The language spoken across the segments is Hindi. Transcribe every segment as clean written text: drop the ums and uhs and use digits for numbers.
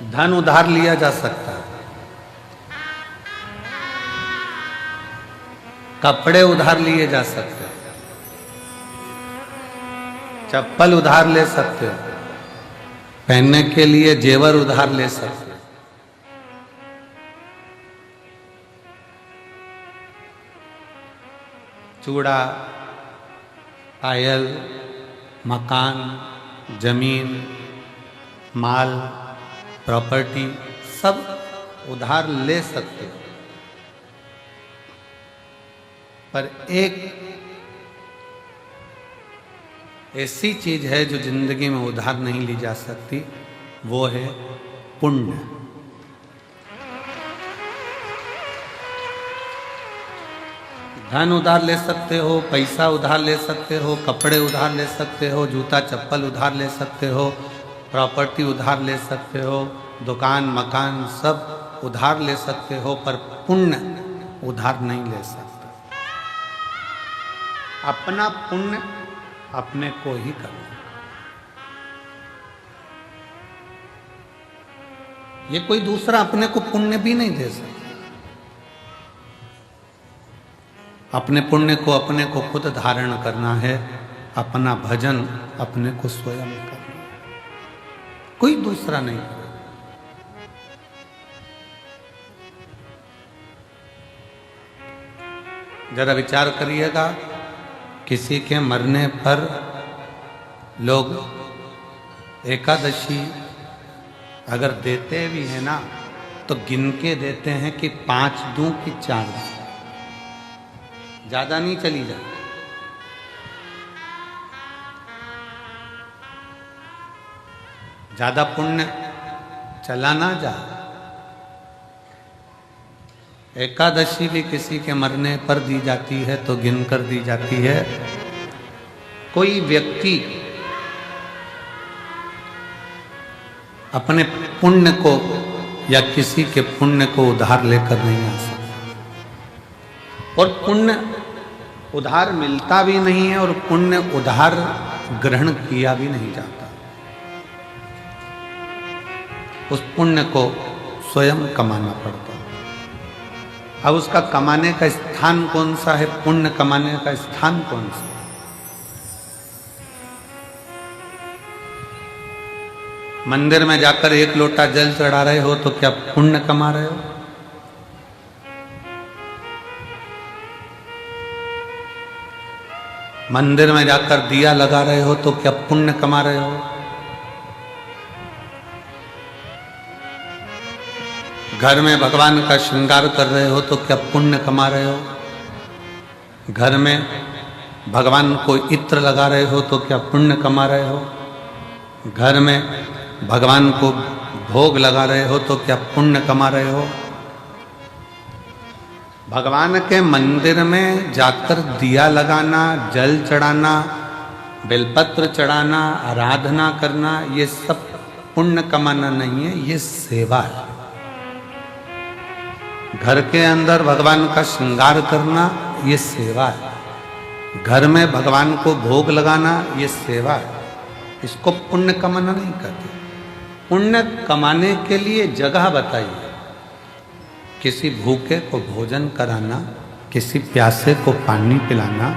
धन उधार लिया जा सकता है, कपड़े उधार लिए जा सकते हैं, चप्पल उधार ले सकते हो, पहनने के लिए जेवर उधार ले सकते हो। चूड़ा, पायल, मकान, जमीन, माल, प्रॉपर्टी सब उधार ले सकते हो। पर एक ऐसी चीज है जो जिंदगी में उधार नहीं ली जा सकती, वो है पुण्य। धन उधार ले सकते हो, पैसा उधार ले सकते हो, कपड़े उधार ले सकते हो, जूता चप्पल उधार ले सकते हो, प्रॉपर्टी उधार ले सकते हो, दुकान मकान सब उधार ले सकते हो, पर पुण्य उधार नहीं ले सकते। अपना पुण्य अपने को ही करना। ये कोई दूसरा अपने को पुण्य भी नहीं दे सकता। अपने पुण्य को अपने को खुद धारण करना है, अपना भजन अपने को स्वयं करना है, कोई दूसरा नहीं करेगा। जरा विचार करिएगा, किसी के मरने पर लोग एकादशी अगर देते भी हैं ना, तो गिन के देते हैं कि 5 दूं कि 4 दूं, ज्यादा नहीं चली जाए। ज्यादा पुण्य चला ना जाए। एकादशी भी किसी के मरने पर दी जाती है तो गिनकर दी जाती है। कोई व्यक्ति अपने पुण्य को या किसी के पुण्य को उधार लेकर नहीं आ सकता, और पुण्य उधार मिलता भी नहीं है, और पुण्य उधार ग्रहण किया भी नहीं जाता। उस पुण्य को स्वयं कमाना पड़ता है। अब उसका कमाने का स्थान कौन सा है, पुण्य कमाने का स्थान कौन सा? मंदिर में जाकर 1 लोटा जल चढ़ा रहे हो तो क्या पुण्य कमा रहे हो? मंदिर में जाकर दिया लगा रहे हो तो क्या पुण्य कमा रहे हो? घर में भगवान का श्रृंगार कर रहे हो तो क्या पुण्य कमा रहे हो? घर में भगवान को इत्र लगा रहे हो तो क्या पुण्य कमा रहे हो? घर में भगवान को भोग लगा रहे हो तो क्या पुण्य कमा रहे हो? भगवान के मंदिर में जाकर दिया लगाना, जल चढ़ाना, बेलपत्र चढ़ाना, आराधना करना, ये सब पुण्य कमाना नहीं है, ये सेवा है। घर के अंदर भगवान का श्रृंगार करना, ये सेवा है। घर में भगवान को भोग लगाना, ये सेवा है। इसको पुण्य कमाना नहीं कहते। पुण्य कमाने के लिए जगह बताइए। किसी भूखे को भोजन कराना, किसी प्यासे को पानी पिलाना,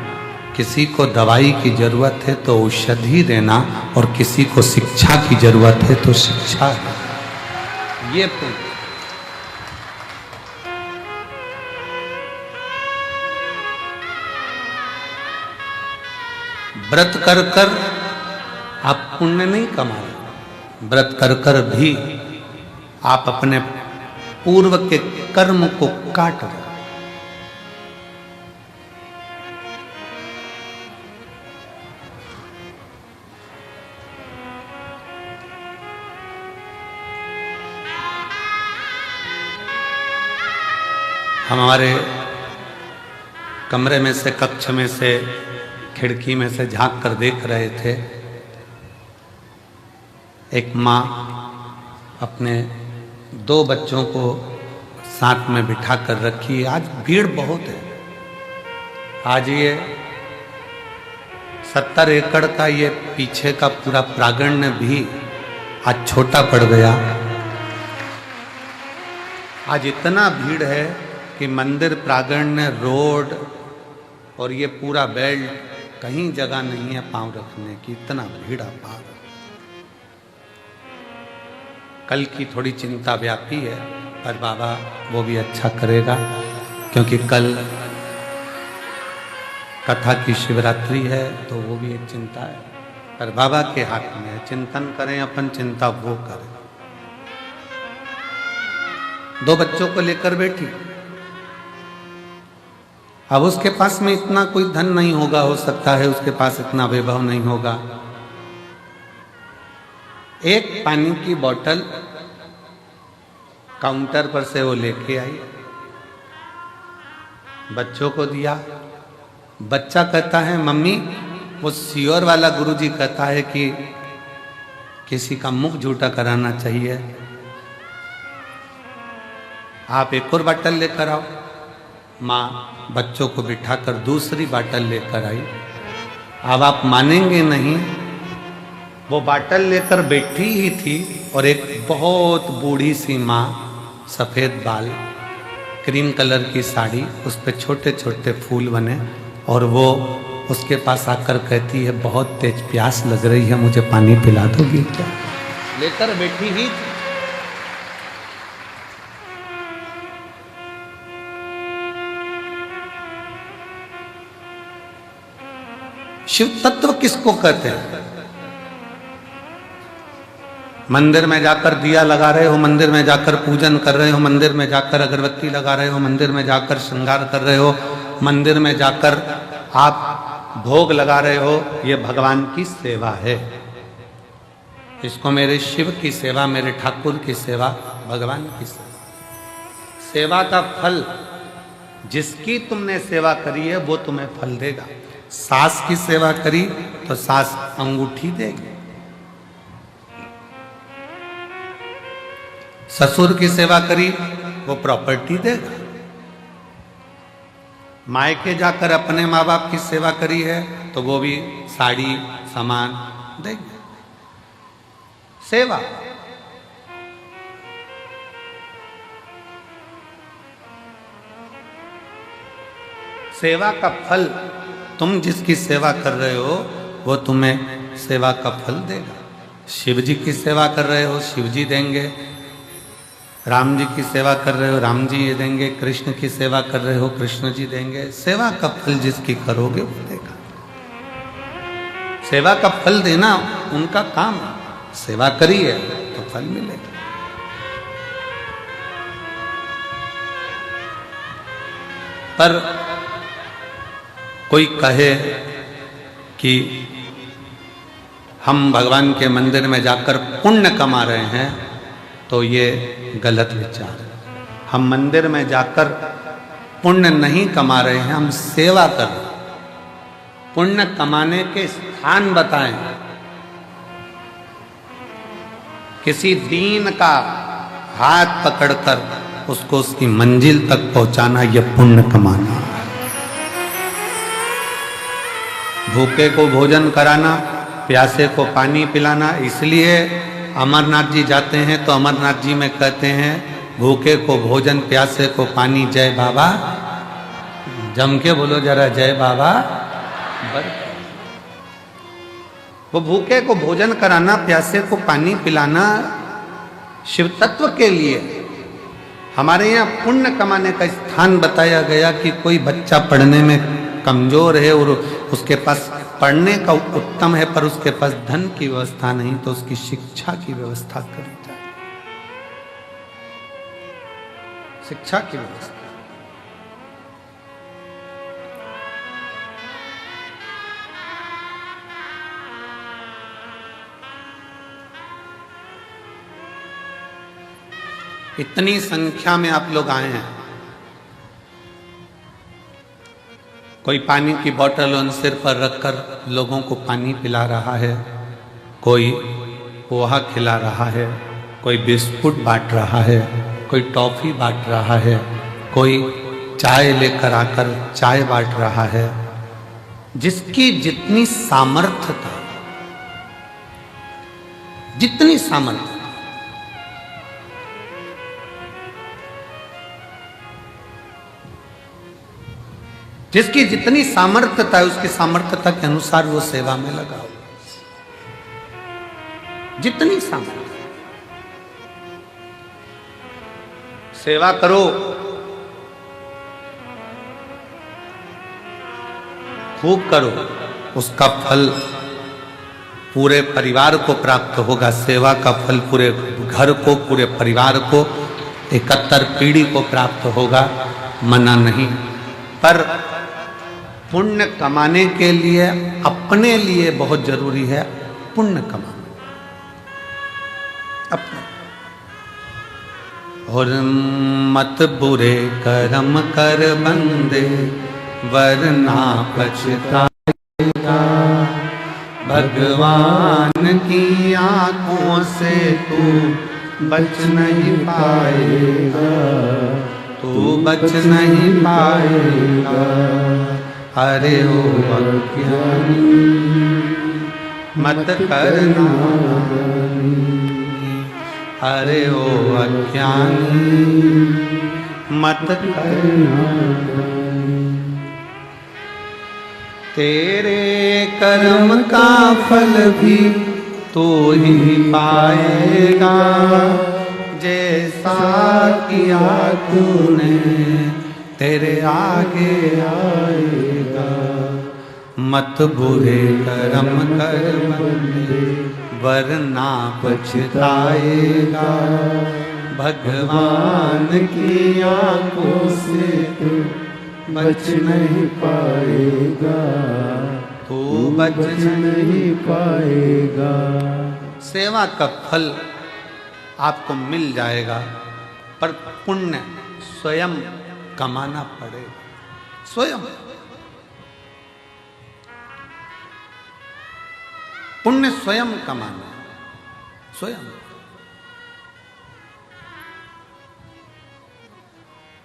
किसी को दवाई की जरूरत है तो औषधि देना, और किसी को शिक्षा की जरूरत है तो शिक्षा है, ये पुण्य। व्रत कर कर आप पुण्य नहीं कमा रहे। व्रत कर कर भी आप अपने पूर्व के कर्म को काट रहे। हम हमारे कमरे में से, कक्ष में से, खिड़की में से झांक कर देख रहे थे, एक माँ अपने 2 बच्चों को साथ में बिठा कर रखी है। आज भीड़ बहुत है। आज ये 70 एकड़ का ये पीछे का पूरा प्रांगण भी आज छोटा पड़ गया। आज इतना भीड़ है कि मंदिर प्रांगण, रोड और ये पूरा बेल्ट, कहीं जगह नहीं है पांव रखने की, इतना भीड़ अपार। कल की थोड़ी चिंता व्यापी है, पर बाबा वो भी अच्छा करेगा, क्योंकि कल कथा की शिवरात्रि है, तो वो भी एक चिंता है, पर बाबा के हाथ में है। चिंतन करें अपन, चिंता वो करें। 2 बच्चों को लेकर बैठी, अब उसके पास में इतना कोई धन नहीं होगा, हो सकता है उसके पास इतना वैभव नहीं होगा। एक पानी की बोतल काउंटर पर से वो लेके आई, बच्चों को दिया। बच्चा कहता है मम्मी, वो सियोर वाला गुरुजी कहता है कि किसी का मुख झूठा कराना चाहिए, आप एक और बोतल लेकर आओ। माँ बच्चों को बिठाकर दूसरी बोतल लेकर आई। अब आप मानेंगे नहीं, वो बोतल लेकर बैठी ही थी और एक बहुत बूढ़ी सी माँ, सफेद बाल, क्रीम कलर की साड़ी, उस पे छोटे छोटे फूल बने, और वो उसके पास आकर कहती है बहुत तेज प्यास लग रही है, मुझे पानी पिला दोगी क्या? लेकर बैठी ही थी। शिव तत्व किसको कहते हैं? मंदिर में जाकर दिया लगा रहे हो, मंदिर में जाकर पूजन कर रहे हो, मंदिर में जाकर अगरबत्ती लगा रहे हो, मंदिर में जाकर श्रृंगार कर रहे हो, मंदिर में जाकर आप भोग लगा रहे हो, ये भगवान की सेवा है। इसको मेरे शिव की सेवा, मेरे ठाकुर की सेवा, भगवान की सेवा। सेवा का फल, जिसकी तुमने सेवा करी है वो तुम्हें फल देगा। सास की सेवा करी तो सास अंगूठी देगी, ससुर की सेवा करी वो प्रॉपर्टी देगा, मायके जाकर अपने माँ बाप की सेवा करी है तो वो भी साड़ी सामान देंगे। सेवा सेवा का फल, तुम जिसकी सेवा कर रहे हो वो तुम्हें सेवा का फल देगा। शिव जी की सेवा कर रहे हो, शिव जी देंगे। राम जी की सेवा कर रहे हो, राम जी ये देंगे। कृष्ण की सेवा कर रहे हो, कृष्ण जी देंगे। सेवा का फल जिसकी करोगे वो देगा। सेवा का फल देना उनका काम, सेवा करी है तो फल मिलेगा। पर कोई कहे कि हम भगवान के मंदिर में जाकर पुण्य कमा रहे हैं, तो ये गलत विचार है। हम मंदिर में जाकर पुण्य नहीं कमा रहे हैं, हम सेवा कर रहे हैं। पुण्य कमाने के स्थान बताएं। किसी दीन का हाथ पकड़कर उसको उसकी मंजिल तक पहुंचाना, यह पुण्य कमाना। भूखे को भोजन कराना, प्यासे को पानी पिलाना। इसलिए अमरनाथ जी जाते हैं तो अमरनाथ जी में कहते हैं, भूखे को भोजन, प्यासे को पानी, जय बाबा। जम के बोलो जरा, जय बाबा। वो भूखे को भोजन कराना, प्यासे को पानी पिलाना शिव तत्व के लिए। हमारे यहाँ पुण्य कमाने का स्थान बताया गया कि कोई बच्चा पढ़ने में कमजोर है और उसके पास पढ़ने का उत्तम है, पर उसके पास धन की व्यवस्था नहीं, तो उसकी शिक्षा की व्यवस्था करी जाए। शिक्षा की व्यवस्था। इतनी संख्या में आप लोग आए हैं, कोई पानी की बोतल उन सिर पर रखकर लोगों को पानी पिला रहा है, कोई पोहा खिला रहा है, कोई बिस्कुट बांट रहा है, कोई टॉफी बांट रहा है, कोई चाय लेकर आकर चाय बांट रहा है। जिसकी जितनी सामर्थ्य था, जितनी सामर्थ्य, जिसकी जितनी सामर्थ्यता है उसकी सामर्थ्यता के अनुसार वो सेवा में लगाओ, जितनी सामर्थ्य। सेवा करो, खूब करो, उसका फल पूरे परिवार को प्राप्त होगा। सेवा का फल पूरे घर को, पूरे परिवार को, 71 पीढ़ी को प्राप्त होगा, मना नहीं। पर पुण्य कमाने के लिए अपने लिए बहुत जरूरी है पुण्य कमाना अपने। और मत बुरे कर्म कर बंदे वरना पछताएगा, भगवान की आंखों से तू बच नहीं पाएगा, तू बच नहीं पाएगा। अरे ओ अज्ञानी मत करना, अरे ओ अज्ञानी मत करना। तेरे कर्म का फल भी तू ही पाएगा, जैसा किया तूने तेरे आगे आएगा। मत बुरे कर्म कर बंदे वरना पछताएगा, भगवान की आंखों से तू बच नहीं पाएगा, तू बच नहीं पाएगा। सेवा का फल आपको मिल जाएगा, पर पुण्य स्वयं कमाना पड़ेगा, स्वयं। पुण्य स्वयं कमाना, स्वयं।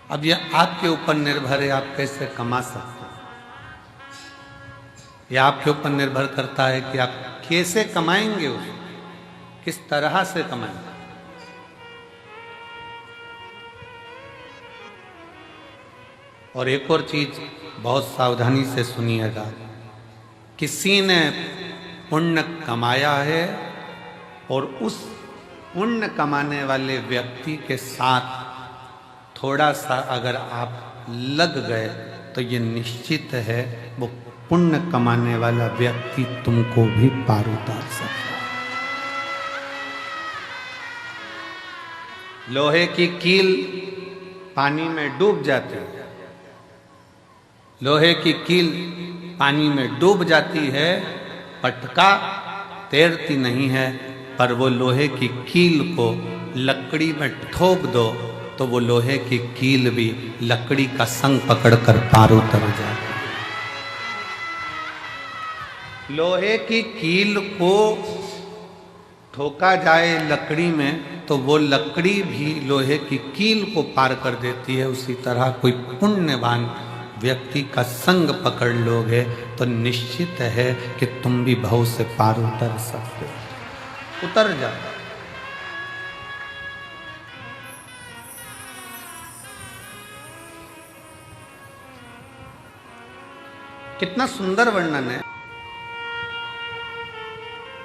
अब यह आपके ऊपर निर्भर है, आप कैसे कमा सकते हैं। यह आपके ऊपर निर्भर करता है कि आप कैसे कमाएंगे, उसको किस तरह से कमाएंगे। और एक और चीज बहुत सावधानी से सुनिएगा, किसी ने पुण्य कमाया है और उस पुण्य कमाने वाले व्यक्ति के साथ थोड़ा सा अगर आप लग गए तो ये निश्चित है वो पुण्य कमाने वाला व्यक्ति तुमको भी पार उतार सकता है। लोहे की कील पानी में डूब जाती है, लोहे की कील पानी में डूब जाती है, पटका तैरती नहीं है। पर वो लोहे की कील को लकड़ी में ठोक दो तो वो लोहे की कील भी लकड़ी का संग पकड़कर पार उतर जाती है। लोहे की कील को ठोका जाए लकड़ी में तो वो लकड़ी भी लोहे की कील को पार कर देती है। उसी तरह कोई पुण्यवान व्यक्ति का संग पकड़ लोगे तो निश्चित है कि तुम भी भव से पार उतर सकते हो, उतर जाओ। कितना सुंदर वर्णन है।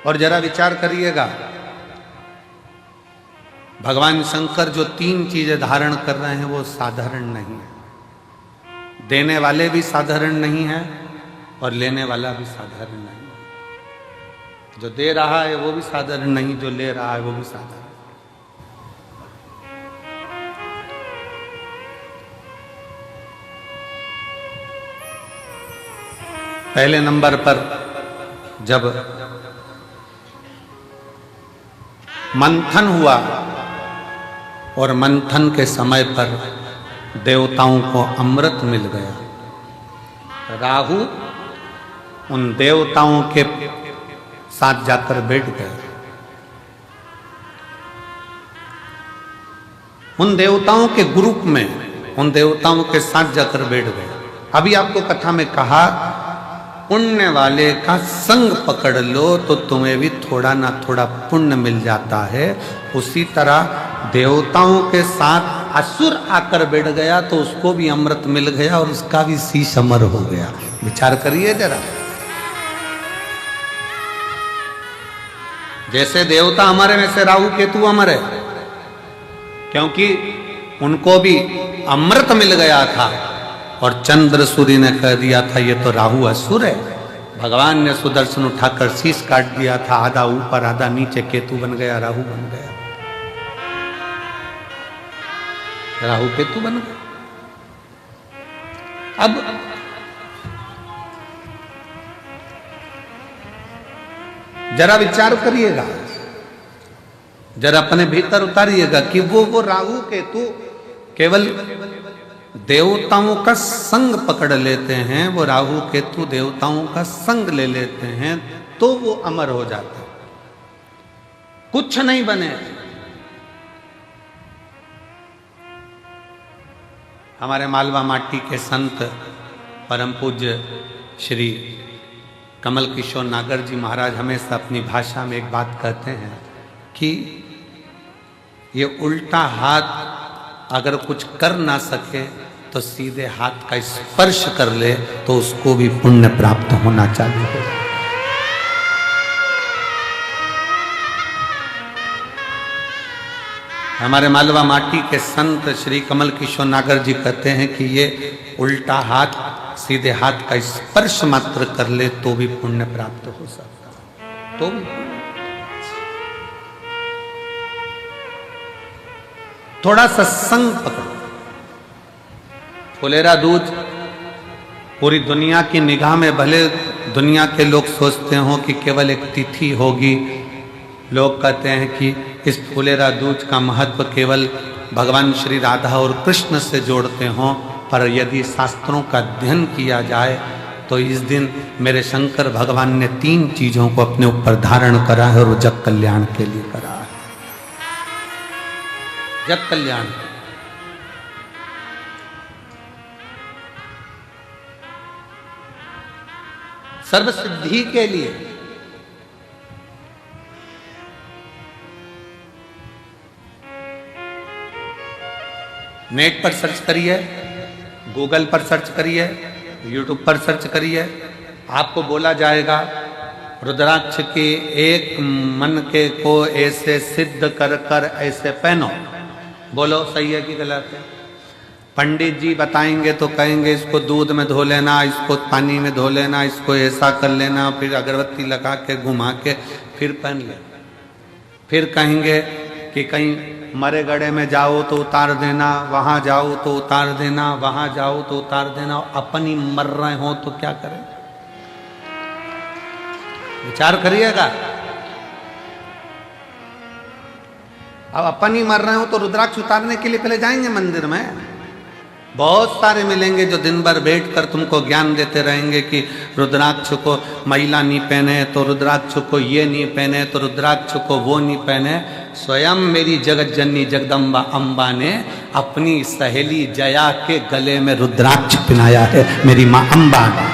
और जरा विचार करिएगा, भगवान शंकर जो 3 चीजें धारण कर रहे हैं वो साधारण नहीं है। देने वाले भी साधारण नहीं है और लेने वाला भी साधारण नहीं है। जो दे रहा है वो भी साधारण नहीं, जो ले रहा है वो भी साधारण। पहले नंबर पर जब मंथन हुआ और मंथन के समय पर देवताओं को अमृत मिल गया, राहु उन देवताओं के साथ जाकर बैठ गए। उन देवताओं के ग्रुप में, उन देवताओं के साथ जाकर बैठ गए। अभी आपको कथा में कहा, पुण्य वाले का संग पकड़ लो तो तुम्हें भी थोड़ा ना थोड़ा पुण्य मिल जाता है। उसी तरह देवताओं के साथ असुर आकर बैठ गया तो उसको भी अमृत मिल गया और उसका भी शीश अमर हो गया। विचार करिए जरा। जैसे देवता अमर है वैसे राहु केतु अमर है, क्योंकि उनको भी अमृत मिल गया था और चंद्र सूर्य ने कह दिया था ये तो राहु असुर है। भगवान ने सुदर्शन उठाकर शीश काट दिया था, आधा ऊपर आधा नीचे, केतु बन गया, राहु बन गया, राहु केतु बन गया। अब जरा विचार करिएगा, जरा अपने भीतर उतारिएगा कि वो राहु केतु केवल देवताओं का संग पकड़ लेते हैं, वो राहु केतु देवताओं का संग ले लेते हैं तो वो अमर हो जाते हैं, कुछ नहीं बने। हमारे मालवा माटी के संत परम पूज्य श्री कमल किशोर नागर जी महाराज हमेशा अपनी भाषा में एक बात कहते हैं कि ये उल्टा हाथ अगर कुछ कर ना सके तो सीधे हाथ का स्पर्श कर ले तो उसको भी पुण्य प्राप्त होना चाहिए। हमारे मालवा माटी के संत श्री कमल किशोर नागर जी कहते हैं कि ये उल्टा हाथ सीधे हाथ का स्पर्श मात्र कर ले तो भी पुण्य प्राप्त हो सकता है। तो थोड़ा सत्संग पकड़ो। फुलेरा दूज पूरी दुनिया की निगाह में, भले दुनिया के लोग सोचते हो कि केवल एक तिथि होगी, लोग कहते हैं कि इस फुलेरा दूज का महत्व केवल भगवान श्री राधा और कृष्ण से जोड़ते हों, पर यदि शास्त्रों का अध्ययन किया जाए तो इस दिन मेरे शंकर भगवान ने 3 चीजों को अपने ऊपर धारण करा है और वो जग कल्याण के लिए करा है। जग कल्याण, सर्व सिद्धि के लिए। नेट पर सर्च करिए, गूगल पर सर्च करिए, यूट्यूब पर सर्च करिए, आपको बोला जाएगा रुद्राक्ष की एक मन के को ऐसे सिद्ध कर कर ऐसे पहनो। बोलो सही है कि गलत है? पंडित जी बताएंगे तो कहेंगे इसको दूध में धो लेना, इसको पानी में धो लेना, इसको ऐसा कर लेना, फिर अगरबत्ती लगा के घुमा के फिर पहन ले। फिर कहेंगे कि कहीं मरे गड़े में जाओ तो उतार देना, वहां जाओ तो उतार देना, वहां जाओ तो उतार देना। अपन ही मर रहे हो तो क्या करें? विचार करिएगा। अब अपन ही मर रहे हो तो रुद्राक्ष उतारने के लिए पहले जाएंगे मंदिर में। बहुत सारे मिलेंगे जो दिन भर बैठकर तुमको ज्ञान देते रहेंगे कि रुद्राक्ष को महिला नहीं पहने तो रुद्राक्ष को ये नहीं पहने तो रुद्राक्ष को वो नहीं पहने। स्वयं मेरी जगत जननी जगदम्बा अम्बा ने अपनी सहेली जया के गले में रुद्राक्ष पहनाया है, मेरी मां अम्बा ने।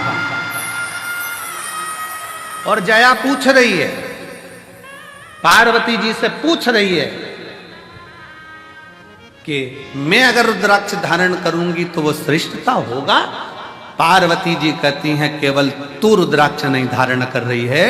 और जया पूछ रही है, पार्वती जी से पूछ रही है कि मैं अगर रुद्राक्ष धारण करूंगी तो वो श्रेष्ठता होगा? पार्वती जी कहती हैं केवल तू रुद्राक्ष नहीं धारण कर रही है,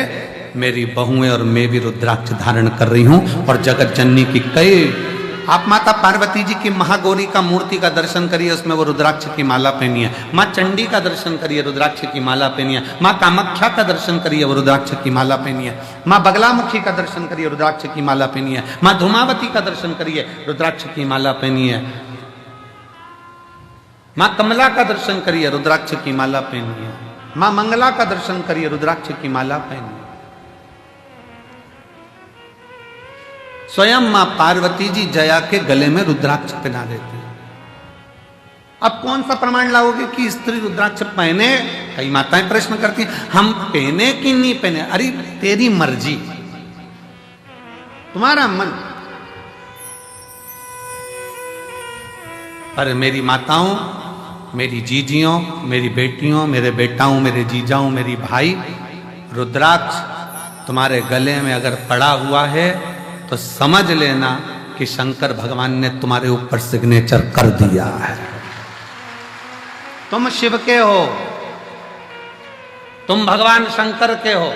मेरी बहुएं और मैं भी रुद्राक्ष धारण कर रही हूं। और जगत जननी की कई, आप माता पार्वती जी की महागौरी का मूर्ति का दर्शन करिए, उसमें वो रुद्राक्ष की माला पहनी है। माँ चंडी का दर्शन करिए, रुद्राक्ष की माला पहनी है। माँ कामाख्या का दर्शन करिए, वो रुद्राक्ष की माला पहनी है। माँ बगलामुखी का दर्शन करिए, रुद्राक्ष की माला पहनी है। माँ धूमावती का दर्शन करिए, रुद्राक्ष की माला पहनी है। माँ कमला का दर्शन करिए, रुद्राक्ष की माला पहनी है। माँ मंगला का दर्शन करिए, रुद्राक्ष की माला पहनी है। स्वयं मां पार्वती जी जया के गले में रुद्राक्ष पहना देती है। अब कौन सा प्रमाण लाओगे कि स्त्री रुद्राक्ष पहने? कई माताएं प्रश्न करती हैं हम पहने कि नहीं पहने। अरे तेरी मर्जी, तुम्हारा मन। पर मेरी माताओं, मेरी जीजियों, मेरी बेटियों, मेरे बेटाओं, मेरे जीजाओं, मेरी भाई, रुद्राक्ष तुम्हारे गले में अगर पड़ा हुआ है तो समझ लेना कि शंकर भगवान ने तुम्हारे ऊपर सिग्नेचर कर दिया है। तुम शिव के हो, तुम भगवान शंकर के हो।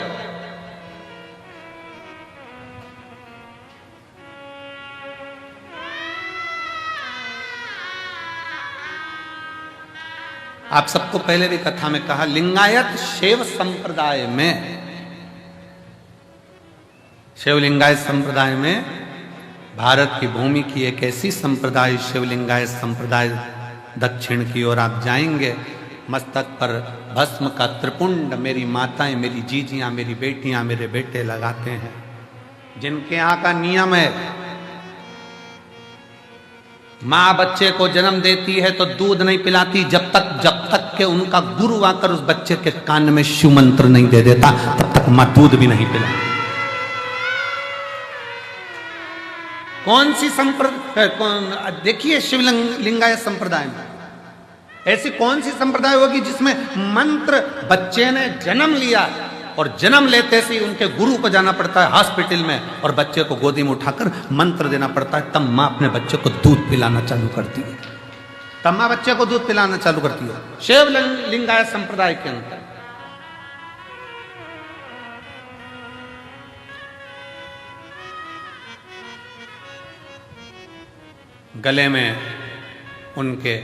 आप सबको पहले भी कथा में कहा, लिंगायत शैव संप्रदाय में, शिव लिंगायत संप्रदाय में, भारत की भूमि की एक ऐसी संप्रदाय शिव लिंगायत संप्रदाय, दक्षिण की ओर आप जाएंगे, मस्तक पर भस्म का त्रिपुंड मेरी माताएं, मेरी जीजियां, मेरी बेटियां, मेरे बेटे लगाते हैं। जिनके यहाँ का नियम है, माँ बच्चे को जन्म देती है तो दूध नहीं पिलाती जब तक के उनका गुरु आकर उस बच्चे के कान में शिव मंत्र नहीं दे देता, तब तक माँ दूध भी नहीं पिलाती। कौन सी संप्रदाय, देखिए शिव लिंगायत संप्रदाय में ऐसी कौन सी संप्रदाय होगी जिसमें मंत्र, बच्चे ने जन्म लिया और जन्म लेते से उनके गुरु को जाना पड़ता है हॉस्पिटल में और बच्चे को गोदी में उठाकर मंत्र देना पड़ता है, तब मां अपने बच्चे को दूध पिलाना चालू करती है, तब मां बच्चे को दूध पिलाना चालू करती है। शिव लिंगायत संप्रदाय के अंदर गले में उनके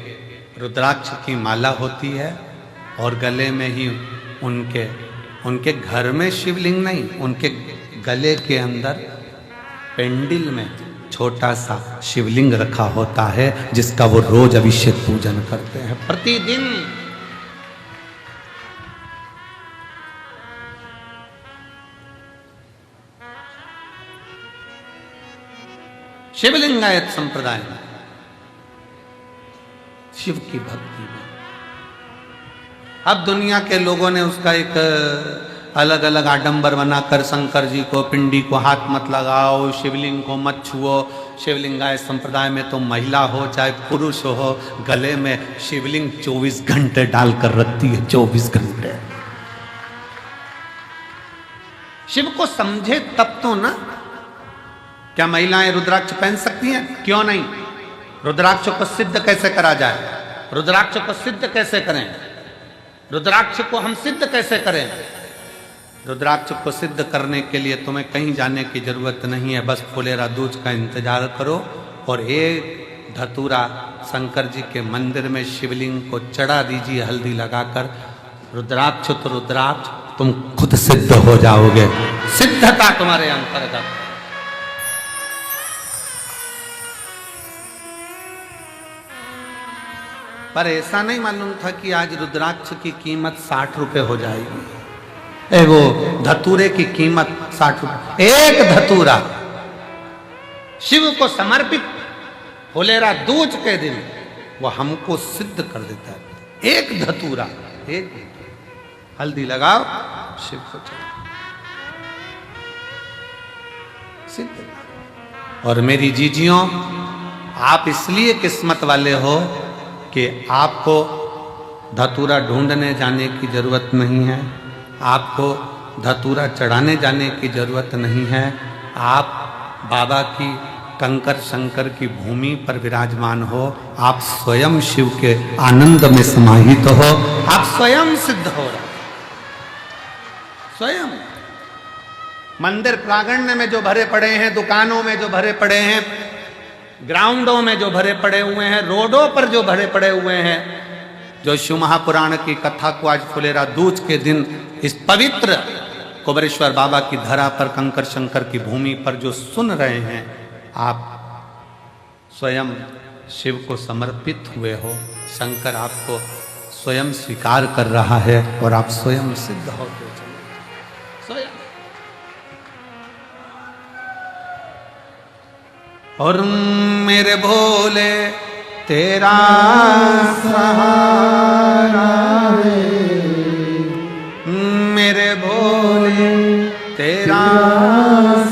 रुद्राक्ष की माला होती है और गले में ही उनके घर में शिवलिंग नहीं, उनके गले के अंदर पेंडिल में छोटा सा शिवलिंग रखा होता है जिसका वो रोज अभिषेक पूजन करते हैं प्रतिदिन। शिवलिंगायत संप्रदाय में शिव की भक्ति में अब दुनिया के लोगों ने उसका एक अलग अलग आडंबर बनाकर शंकर जी को, पिंडी को हाथ मत लगाओ, शिवलिंग को मत छुओ। शिवलिंगायत संप्रदाय में तो महिला हो चाहे पुरुष हो, गले में शिवलिंग 24 घंटे डालकर रखती है, 24 घंटे। शिव को समझे तब तो ना। क्या महिलाएं रुद्राक्ष पहन सकती हैं? क्यों नहीं। रुद्राक्ष को सिद्ध कैसे करा जाए, रुद्राक्ष को सिद्ध कैसे करें, रुद्राक्ष को हम सिद्ध कैसे करें। रुद्राक्ष को सिद्ध करने के लिए तुम्हें कहीं जाने की जरूरत नहीं है, बस फुलेरा दूज का इंतजार करो और एक धतूरा शंकर जी के मंदिर में शिवलिंग को चढ़ा दीजिए हल्दी लगाकर। रुद्राक्ष तो रुद्राक्ष, तुम खुद सिद्ध हो जाओगे, सिद्धता तुम्हारे अंतर्गत। पर ऐसा नहीं मालूम था कि आज रुद्राक्ष की कीमत 60 रुपए हो जाएगी। वो धतूरे की कीमत 60 रुपए, एक धतूरा शिव को समर्पित फुलेरा दूज के दिन वो हमको सिद्ध कर देता है। एक धतूरा, एक हल्दी लगाओ, शिव को चढ़ाओ, सिद्ध। और मेरी जीजियों, आप इसलिए किस्मत वाले हो कि आपको धतूरा ढूंढने जाने की जरूरत नहीं है, आपको धतूरा चढ़ाने जाने की जरूरत नहीं है। आप बाबा की, कंकर शंकर की भूमि पर विराजमान हो, आप स्वयं शिव के आनंद में समाहित हो, आप स्वयं सिद्ध हो रहे, स्वयं। मंदिर प्रांगण में जो भरे पड़े हैं, दुकानों में जो भरे पड़े हैं, ग्राउंडों में जो भरे पड़े हुए हैं, रोडों पर जो भरे पड़े हुए हैं, जो शिव महापुराण की कथा को आज फुलेरा दूज के दिन इस पवित्र कुबेरेश्वर बाबा की धरा पर, कंकर शंकर की भूमि पर जो सुन रहे हैं, आप स्वयं शिव को समर्पित हुए हो। शंकर आपको स्वयं स्वीकार कर रहा है और आप स्वयं सिद्ध होते चले, स्वयं। और मेरे भोले तेरा सहारा है, मेरे भोले तेरा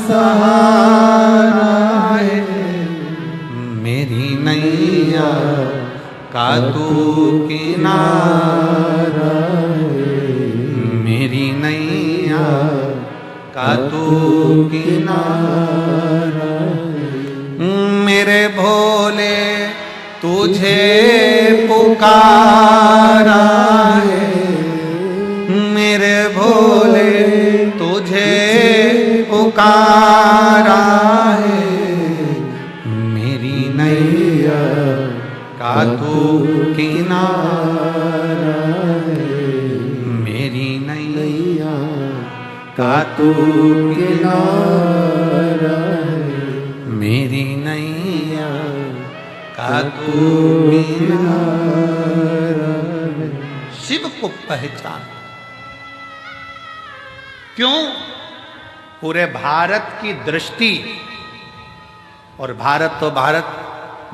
सहारा है, मेरी नैया का तू किनारा है, मेरी नैया का तू किनारा, मेरे भोले तुझे पुकारा है, मेरे भोले तुझे पुकारा है, मेरी नैया का तू किनारा है, मेरी नैया का तू किनारा है, मेरी नैया का तू किनारा है। शिव को पहचान। क्यों? पूरे भारत की दृष्टि, और भारत तो भारत,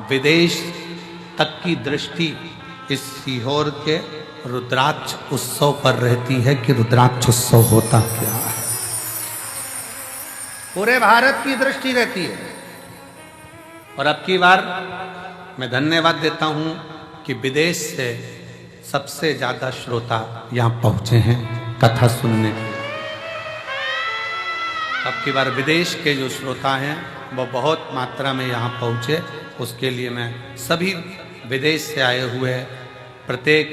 विदेश तक की दृष्टि इस सीहोर के रुद्राक्ष उत्सव पर रहती है कि रुद्राक्ष उत्सव होता क्या है। पूरे भारत की दृष्टि रहती है। और अब की बार मैं धन्यवाद देता हूं कि विदेश से सबसे ज्यादा श्रोता यहां पहुंचे हैं कथा सुनने के लिए। अब की बार विदेश के जो श्रोता हैं वो बहुत मात्रा में यहाँ पहुँचे, उसके लिए मैं सभी विदेश से आए हुए, प्रत्येक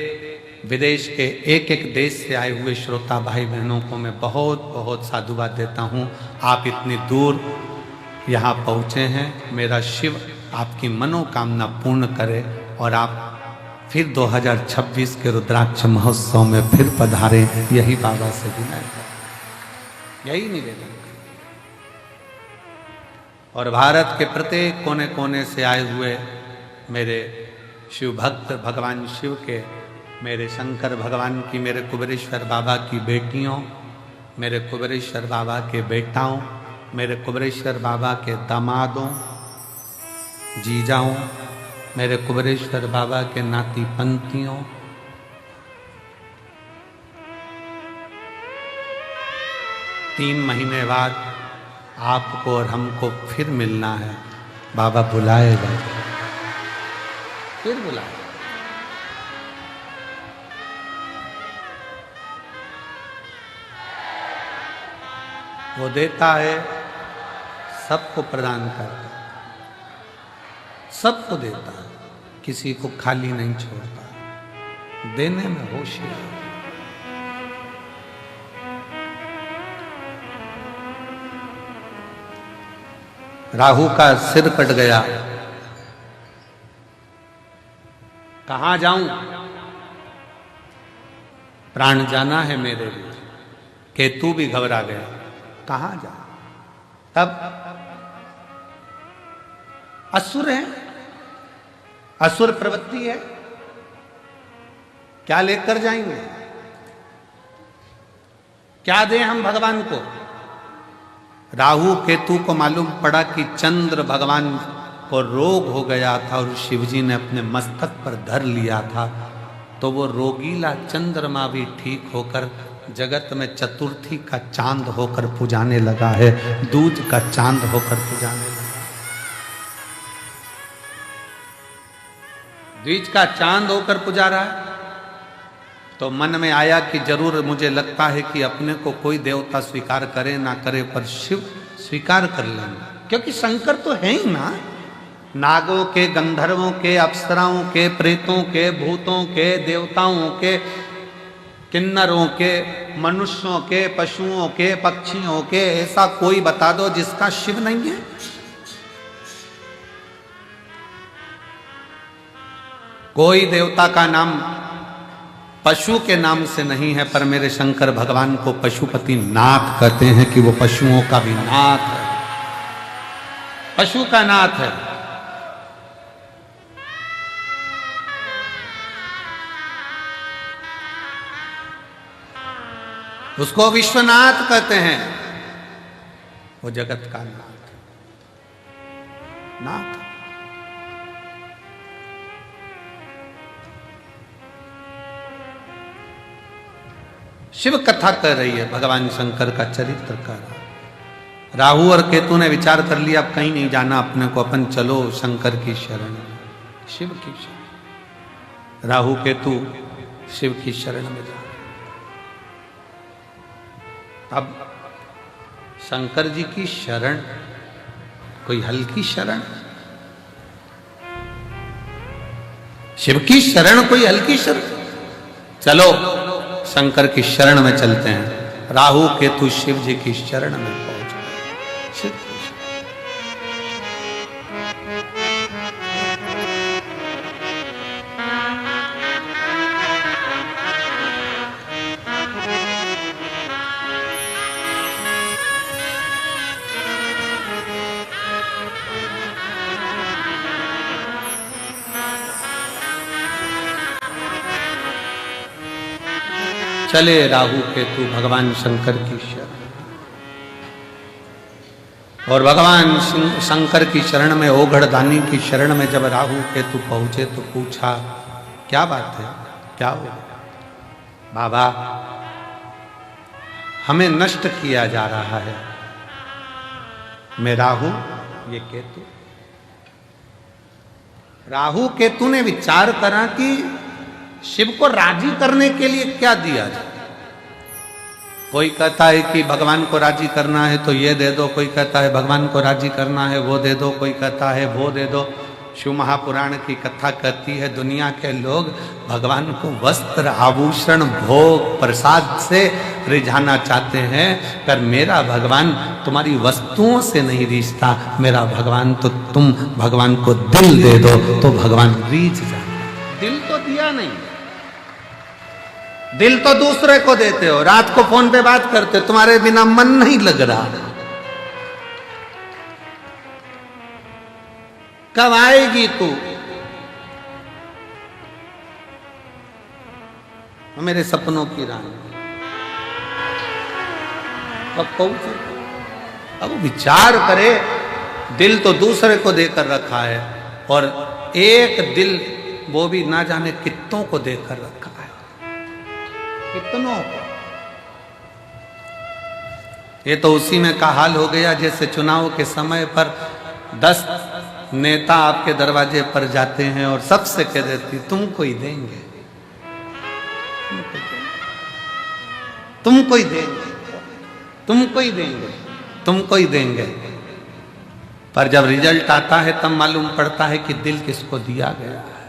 विदेश के एक एक देश से आए हुए श्रोता भाई बहनों को मैं बहुत बहुत साधुवाद देता हूँ। आप इतनी दूर यहाँ पहुँचे हैं। मेरा शिव आपकी मनोकामना पूर्ण करे और आप फिर 2026 के रुद्राक्ष महोत्सव में फिर पधारें, यही बाबा से विनय है, यही निवेदन। और भारत के प्रत्येक कोने कोने से आए हुए मेरे शिव भक्त, भगवान शिव के, मेरे शंकर भगवान की, मेरे कुबेरेश्वर बाबा की बेटियों, मेरे कुबेरेश्वर बाबा के बेटाओं, मेरे कुबेरेश्वर बाबा के दामादों, जीजाओं, मेरे कुबेरेश्वर बाबा के नाती पंथियों, तीन महीने बाद आपको और हमको फिर मिलना है। बाबा बुलाएगा, फिर बुलाएगा। वो देता है, सबको प्रदान करता है, सबको देता है, किसी को खाली नहीं छोड़ता, देने में होशियार। राहु का सिर कट गया, कहां जाऊं, प्राण जाना है मेरे लिए। केतु भी घबरा गया, कहां जाऊं। तब असुर है, असुर प्रवृत्ति है, क्या लेकर जाएंगे, क्या दें हम भगवान को। राहु केतु को मालूम पड़ा कि चंद्र भगवान को रोग हो गया था और शिवजी ने अपने मस्तक पर धर लिया था, तो वो रोगीला चंद्रमा भी ठीक होकर जगत में चतुर्थी का चांद होकर पुजाने लगा है, दूज का चांद होकर पुजाने लगा। द्विज का चांद होकर पुजा रहा है। तो मन में आया कि जरूर, मुझे लगता है कि अपने को कोई देवता स्वीकार करे ना करे, पर शिव स्वीकार कर लेंगे, क्योंकि शंकर तो है ही ना। नागों के, गंधर्वों के, अप्सराओं के, प्रेतों के, भूतों के, देवताओं के, किन्नरों के, मनुष्यों के, पशुओं के, पक्षियों के, ऐसा कोई बता दो जिसका शिव नहीं है। कोई देवता का नाम पशु के नाम से नहीं है, पर मेरे शंकर भगवान को पशुपति नाथ कहते हैं कि वो पशुओं का भी नाथ है, पशु का नाथ है। उसको विश्वनाथ कहते हैं, वो जगत का नाथ, नाथ। शिव कथा कर रही है, भगवान शंकर का चरित्र कर रहा है। राहु और केतु ने विचार कर लिया, अब कहीं नहीं जाना अपने को, अपन चलो शंकर की शरण, शिव की शरण। राहु केतु शिव की शरण में जा। अब शंकर जी की शरण कोई हल्की शरण, शिव की शरण कोई हल्की शरण। चलो शंकर की शरण में चलते हैं। राहु केतु शिव जी की शरण में पहुंच गए। चले राहु केतु भगवान शंकर की शरण। और भगवान शंकर की शरण में, ओघड़दानी की शरण में जब राहु केतु पहुंचे तो पूछा, क्या बात है, क्या हो? बाबा, हमें नष्ट किया जा रहा है। मैं राहु, ये केतु। राहु केतु ने विचार करा कि शिव को राजी करने के लिए क्या दिया जाए। कोई कहता है कि भगवान को राजी करना है तो ये दे दो, कोई कहता है भगवान को राजी करना है वो दे दो, कोई कहता है वो दे दो। शिव महापुराण की कथा कहती है दुनिया के लोग भगवान को वस्त्र, आभूषण, भोग, प्रसाद से रिझाना चाहते हैं, पर मेरा भगवान तुम्हारी वस्तुओं से नहीं रिझता। मेरा भगवान तो तुम भगवान को दिल दे दो तो भगवान रिझ जाए। दिल तो दिया नहीं, दिल तो दूसरे को देते हो। रात को फोन पे बात करते हो, तुम्हारे बिना मन नहीं लग रहा। कब आएगी तू? मेरे सपनों की रानी कब पहुंचे? अब विचार करे, दिल तो दूसरे को देकर रखा है और एक दिल वो भी ना जाने कितनों को देकर रखा है। कितनों को। ये तो उसी में का हाल हो गया जैसे चुनाव के समय पर 10 नेता आपके दरवाजे पर जाते हैं और सबसे कह देती तुमको ही देंगे, तुमको ही देंगे, तुमको ही देंगे, तुमको ही देंगे। पर जब रिजल्ट आता है तब मालूम पड़ता है कि दिल किसको दिया गया है,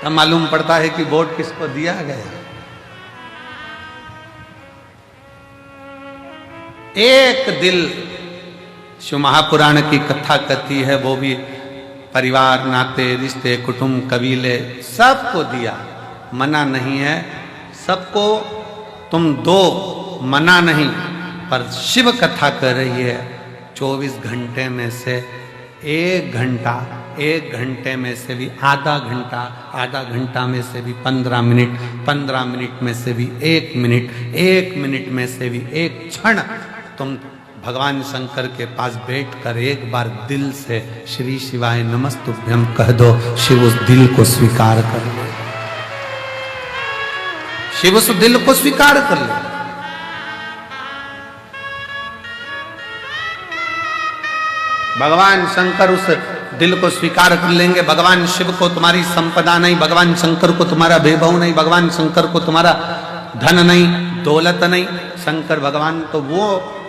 तब मालूम पड़ता है कि वोट किसको दिया गया। एक दिल शिव महापुराण की कथा कहती है, वो भी परिवार, नाते, रिश्ते, कुटुंब, कबीले सबको दिया। मना नहीं है, सबको तुम दो, मना नहीं। पर शिव कथा कर रही है 24 घंटे में से 1 घंटा, 1 घंटे में से भी आधा घंटा, आधा घंटा में से भी 15 मिनट, 15 मिनट में से भी 1 मिनट, 1 मिनट में से भी 1 क्षण तुम भगवान शंकर के पास बैठकर एक बार दिल से श्री शिवाय नमस्तुभ्यम कह दो। शिव उस दिल को स्वीकार कर ले, शिव उस दिल को स्वीकार कर ले। भगवान शंकर उस दिल को स्वीकार कर लेंगे। भगवान शिव को तुम्हारी संपदा नहीं, भगवान शंकर को तुम्हारा वैभव नहीं, भगवान शंकर को तुम्हारा धन नहीं, दौलत नहीं। शंकर भगवान तो वो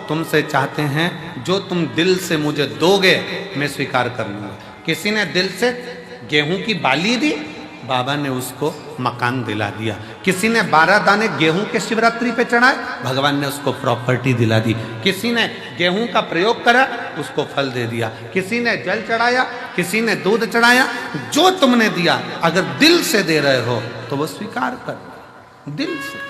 तुमसे चाहते हैं जो तुम दिल से मुझे दोगे मैं स्वीकार कर लूंगा। किसी ने दिल से गेहूं की बाली दी, बाबा ने उसको मकान दिला दिया। किसी ने 12 दाने गेहूं के शिवरात्रि पे चढ़ाए, भगवान ने उसको प्रॉपर्टी दिला दी। किसी ने गेहूं का प्रयोग करा, उसको फल दे दिया। किसी ने जल चढ़ाया, किसी ने दूध चढ़ाया। जो तुमने दिया अगर दिल से दे रहे हो तो वो स्वीकार कर, दिल से।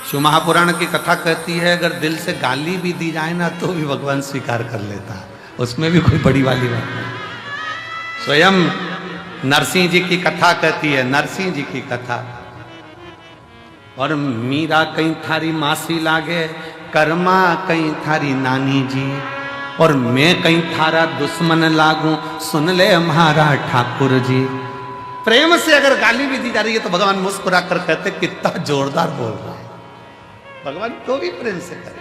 शिव महापुराण की कथा कहती है अगर दिल से गाली भी दी जाए ना तो भी भगवान स्वीकार कर लेता है, उसमें भी कोई बड़ी वाली बात नहीं। स्वयं नरसिंह जी की कथा कहती है, नरसिंह जी की कथा। और मीरा कहीं थारी मासी लागे, कर्मा कहीं थारी नानी जी, और मैं कहीं थारा दुश्मन लागू, सुन ले हमारा ठाकुर जी। प्रेम से अगर गाली भी दी जा रही है तो भगवान मुस्कुरा कर कहते कितना जोरदार बोल रहा है। भगवान को भी प्रेम से करे।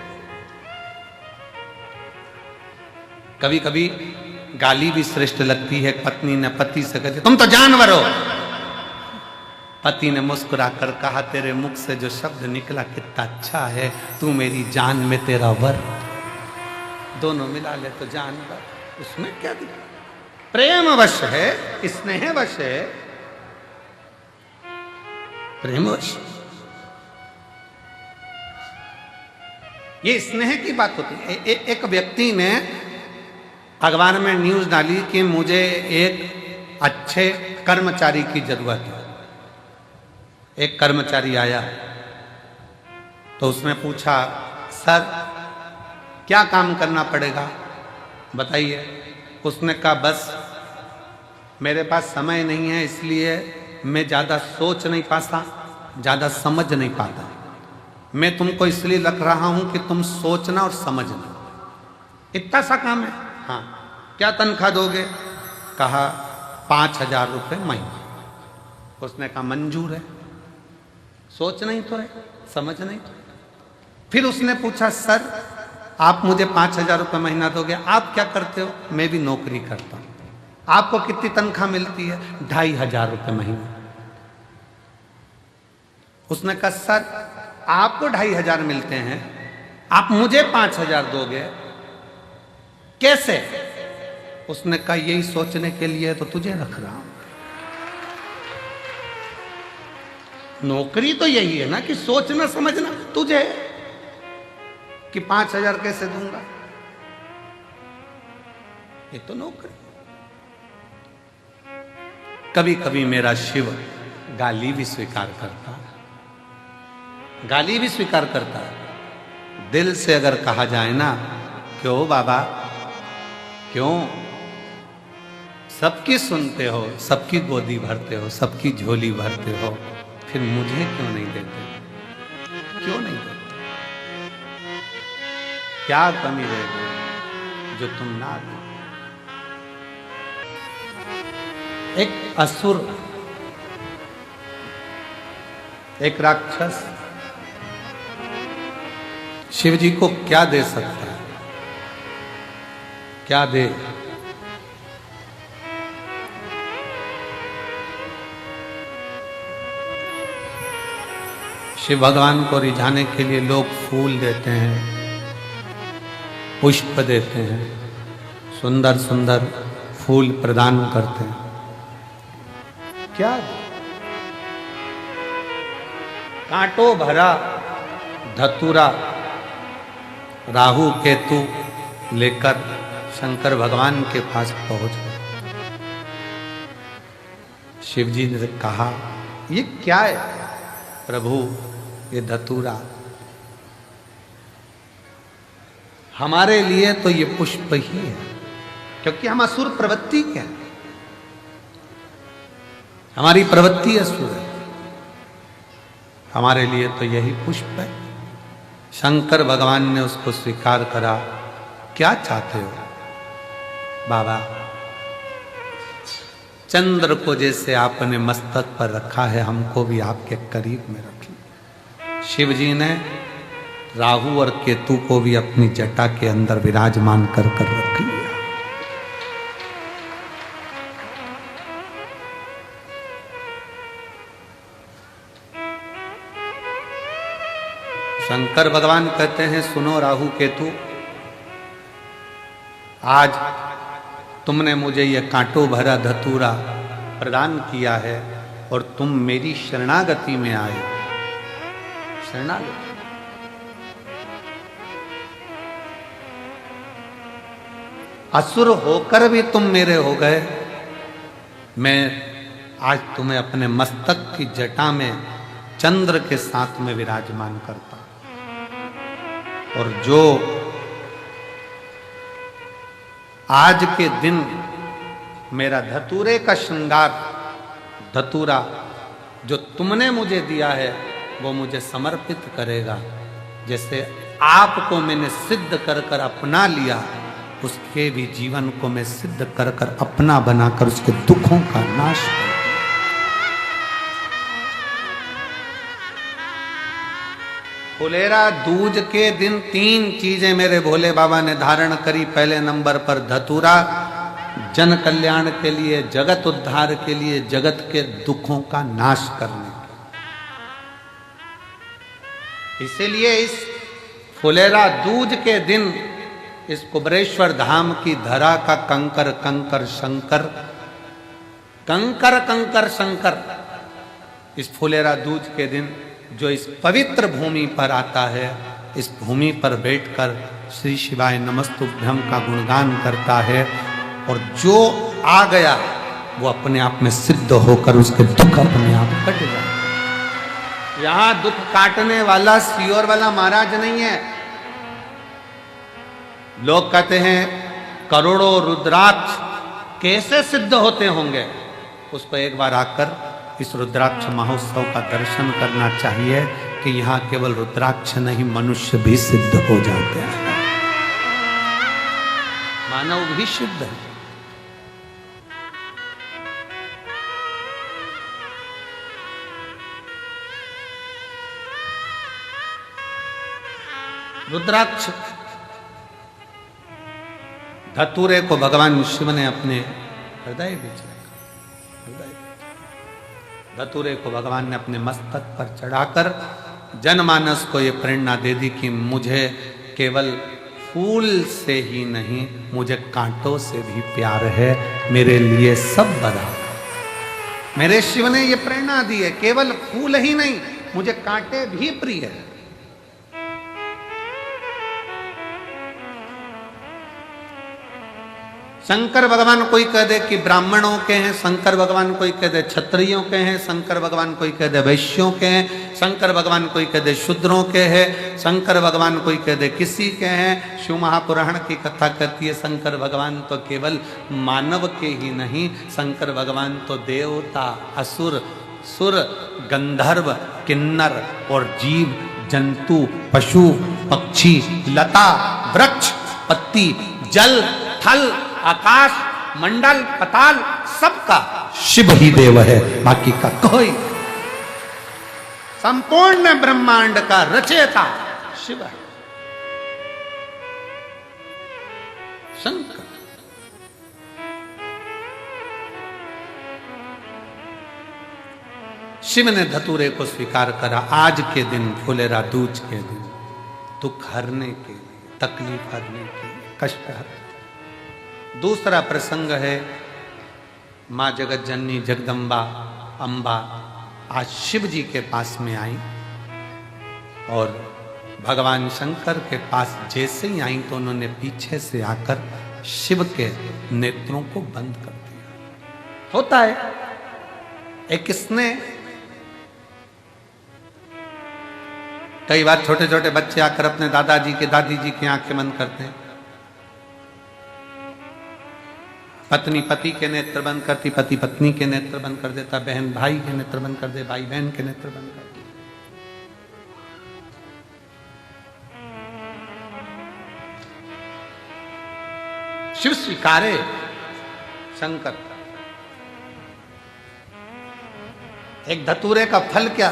कभी कभी गाली भी श्रेष्ठ लगती है। पत्नी ने पति से कहती तुम तो जानवर हो, पति ने मुस्कुराकर कहा, तेरे मुख से जो शब्द निकला कितना अच्छा है, तू मेरी जान में तेरा वर। दोनों मिला ले तो जानवर, उसमें क्या दिखा? प्रेम वश है, स्नेह वश है, प्रेम वश। ये स्नेह की बात होती है। एक व्यक्ति ने अखबार में न्यूज डाली कि मुझे एक अच्छे कर्मचारी की जरूरत है। एक कर्मचारी आया तो उसने पूछा, सर क्या काम करना पड़ेगा बताइए। उसने कहा, बस मेरे पास समय नहीं है, इसलिए मैं ज़्यादा सोच नहीं पाता, ज़्यादा समझ नहीं पाता। मैं तुमको इसलिए रख रहा हूं कि तुम सोचना और समझना, इतना सा काम है। हाँ, क्या तनख्वाह दोगे? कहा 5,000 रुपये महीना। उसने कहा मंजूर है, सोच नहीं तो है, समझ नहीं तो। फिर उसने पूछा, सर आप मुझे 5,000 रुपये महीना दोगे, आप क्या करते हो? मैं भी नौकरी करता हूं। आपको कितनी तनख्वाह मिलती है? 2,500 रुपये महीना। उसने कहा, सर आपको 2,500 मिलते हैं, आप मुझे 5,000 दोगे, कैसे? उसने कहा, यही सोचने के लिए तो तुझे रख रहा हूं। नौकरी तो यही है ना कि सोचना समझना। तुझे कि 5,000 कैसे दूंगा, ये तो नौकरी। कभी कभी मेरा शिव गाली भी स्वीकार करता, गाली भी स्वीकार करता है। दिल से अगर कहा जाए ना, क्यों बाबा क्यों सबकी सुनते हो, सबकी गोदी भरते हो, सबकी झोली भरते हो, फिर मुझे क्यों नहीं देते? क्यों नहीं देते? क्या कमी रह गई जो तुम ना दो? एक असुर, एक राक्षस शिव जी को क्या दे सकता है? क्या दे? शिव भगवान को रिझाने के लिए लोग फूल देते हैं, पुष्प देते हैं, सुंदर सुंदर फूल प्रदान करते हैं। क्या? कांटों भरा धतूरा राहु केतु लेकर शंकर भगवान के पास पहुंच गए। शिव जी ने कहा, ये क्या है प्रभु? ये धतूरा हमारे लिए तो ये पुष्प ही है, क्योंकि हम असुर प्रवृत्ति के हैं, हमारी प्रवृत्ति असुर है। हमारे लिए तो यही पुष्प है। शंकर भगवान ने उसको स्वीकार करा। क्या चाहते हो बाबा? चंद्र को जैसे आपने मस्तक पर रखा है, हमको भी आपके करीब में रखिए। शिव जी ने राहु और केतु को भी अपनी जटा के अंदर विराजमान कर रख लिया। शंकर भगवान कहते हैं, सुनो राहु केतु, आज तुमने मुझे यह कांटों भरा धतूरा प्रदान किया है और तुम मेरी शरणागति में आए। शरणागति, असुर होकर भी तुम मेरे हो गए। मैं आज तुम्हें अपने मस्तक की जटा में चंद्र के साथ में विराजमान करता हूं। और जो आज के दिन मेरा धतूरे का श्रृंगार, धतूरा जो तुमने मुझे दिया है, वो मुझे समर्पित करेगा। जैसे आपको मैंने सिद्ध कर कर अपना लिया, उसके भी जीवन को मैं सिद्ध कर कर अपना बनाकर उसके दुखों का नाश कर। फुलेरा दूज के दिन 3 चीजें मेरे भोले बाबा ने धारण करी। पहले नंबर पर धतूरा, जन कल्याण के लिए, जगत उद्धार के लिए, जगत के दुखों का नाश करने के। इसीलिए इस फुलेरा दूज के दिन इस कुबरेश्वर धाम की धरा का कंकर कंकर शंकर, कंकर कंकर शंकर, इस फुलेरा दूज के दिन जो इस पवित्र भूमि पर आता है, इस भूमि पर बैठकर श्री शिवाय नमस्तुभ्यं का गुणगान करता है, और जो आ गया वो अपने आप में सिद्ध होकर उसके दुख अपने आप कट जाए। यहां दुख काटने वाला सियोर वाला महाराज नहीं है। लोग कहते हैं करोड़ों रुद्राक्ष कैसे सिद्ध होते होंगे, उसको एक बार आकर इस रुद्राक्ष महोत्सव का दर्शन करना चाहिए कि यहाँ केवल रुद्राक्ष नहीं, मनुष्य भी सिद्ध हो जाते हैं, मानव भी सिद्ध है। रुद्राक्ष धतूरे को भगवान शिव ने अपने हृदय में रखा। धतूरे को भगवान ने अपने मस्तक पर चढ़ाकर जनमानस को ये प्रेरणा दे दी कि मुझे केवल फूल से ही नहीं, मुझे कांटों से भी प्यार है, मेरे लिए सब बराबर। मेरे शिव ने ये प्रेरणा दी है, केवल फूल ही नहीं, मुझे कांटे भी प्रिय है। शंकर भगवान कोई कह दे कि ब्राह्मणों के हैं, शंकर भगवान कोई कह दे क्षत्रियों के हैं, शंकर भगवान कोई कह दे वैश्यों के हैं, शंकर भगवान कोई कह दे शूद्रों के हैं, शंकर भगवान कोई कह दे किसी के हैं। शिव महापुराण की कथा कहती है शंकर भगवान तो केवल मानव के ही नहीं, शंकर भगवान तो देवता, असुर, सुर, गंधर्व, किन्नर और जीव जंतु, पशु, पक्षी, लता, वृक्ष, पत्ती, जल, थल, आकाश, मंडल, पताल, सबका शिव ही देव है, बाकी का कोई। संपूर्ण ब्रह्मांड का रचयिता शिव है, शंकर। शिव ने धतूरे को स्वीकार करा आज के दिन, फुलेरा दूज के दिन, दुख हरने के लिए, तकलीफ हरने के लिए, कष्ट हरने। दूसरा प्रसंग है माँ जगत जननी जगदम्बा अम्बा आज शिव जी के पास में आई, और भगवान शंकर के पास जैसे ही आई तो उन्होंने पीछे से आकर शिव के नेत्रों को बंद कर दिया। होता है एक स्नेह। कई बार छोटे छोटे बच्चे आकर अपने दादाजी के दादी जी की आंखें बंद करते हैं, पत्नी पति के नेत्र बंद करती, पति पत्नी के नेत्र बंद कर देता, बहन भाई के नेत्र बंद कर दे, भाई बहन के नेत्र बंद कर दे। शिव स्वीकारे शंकर। एक धतूरे का फल क्या?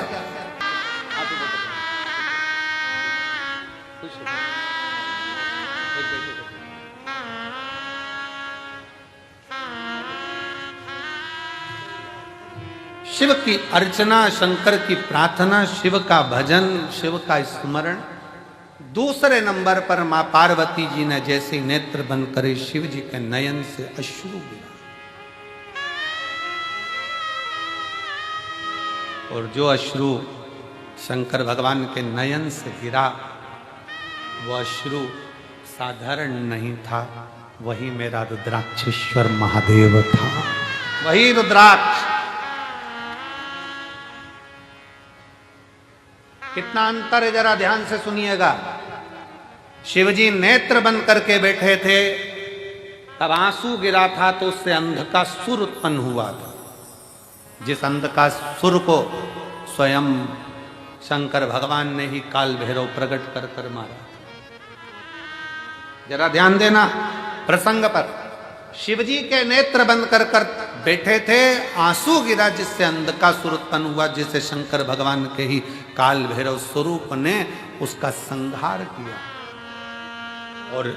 शिव की अर्चना, शंकर की प्रार्थना, शिव का भजन, शिव का स्मरण। दूसरे नंबर पर मां पार्वती जी ने जैसे नेत्र बंद करे, शिव जी के नयन से अश्रु गिरा, और जो अश्रु शंकर भगवान के नयन से गिरा वो अश्रु साधारण नहीं था, वही मेरा रुद्राक्षेश्वर महादेव था, वही रुद्राक्ष। कितना अंतर है जरा ध्यान से सुनिएगा। शिवजी नेत्र बंद करके बैठे थे, तब आंसू गिरा था तो उससे अंध का सुर उत्पन्न हुआ था, जिस अंध का सुर को स्वयं शंकर भगवान ने ही काल भैरव प्रकट कर कर मारा। जरा ध्यान देना प्रसंग पर। शिवजी के नेत्र बंद कर कर बैठे थे, आंसू गिरा जिससे अंध का सुर उत्पन्न हुआ, जिसे शंकर भगवान के ही काल भैरव स्वरूप ने उसका संहार किया। और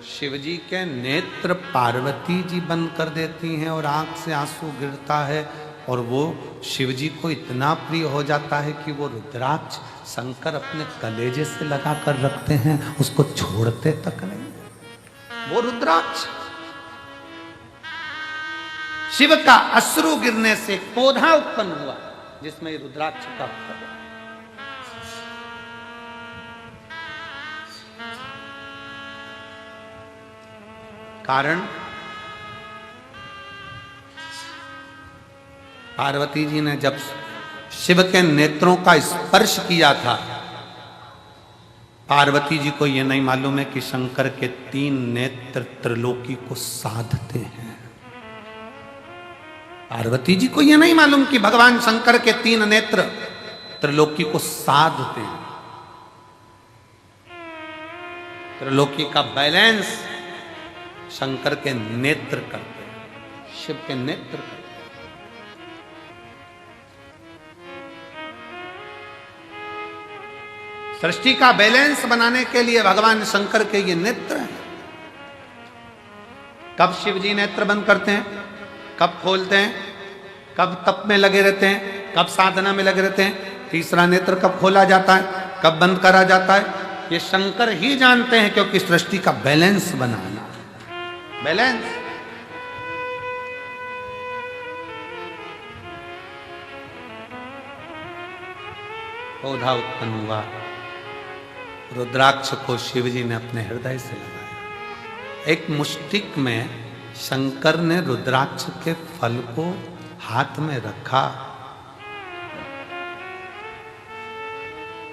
शिवजी के नेत्र पार्वती जी बंद कर देती हैं और आंख से आंसू गिरता है और वो शिवजी को इतना प्रिय हो जाता है कि वो रुद्राक्ष शंकर अपने कलेजे से लगा कर रखते हैं, उसको छोड़ते तक नहीं। वो रुद्राक्ष शिव का अश्रु गिरने से पौधा उत्पन्न हुआ जिसमें रुद्राक्ष का फल। कारण पार्वती जी ने जब शिव के नेत्रों का स्पर्श किया था, पार्वती जी को यह नहीं मालूम है कि शंकर के 3 नेत्र त्रिलोकी को साधते हैं। पार्वती जी को यह नहीं मालूम कि भगवान शंकर के 3 नेत्र त्रिलोकी को साधते हैं। त्रिलोकी का बैलेंस शंकर के नेत्र करते हैं, शिव के नेत्र करते हैं। सृष्टि का बैलेंस बनाने के लिए भगवान शंकर के ये नेत्र हैं। कब शिव जी नेत्र बंद करते हैं, कब खोलते हैं, कब तप में लगे रहते हैं, कब साधना में लगे रहते हैं, तीसरा नेत्र कब खोला जाता है, कब बंद करा जाता है, ये शंकर ही जानते हैं, क्योंकि सृष्टि का बैलेंस बनाना, बैलेंस। पौधा उत्पन्न हुआ, रुद्राक्ष को शिवजी ने अपने हृदय से लगाया। एक मुष्टिक में शंकर ने रुद्राक्ष के फल को हाथ में रखा।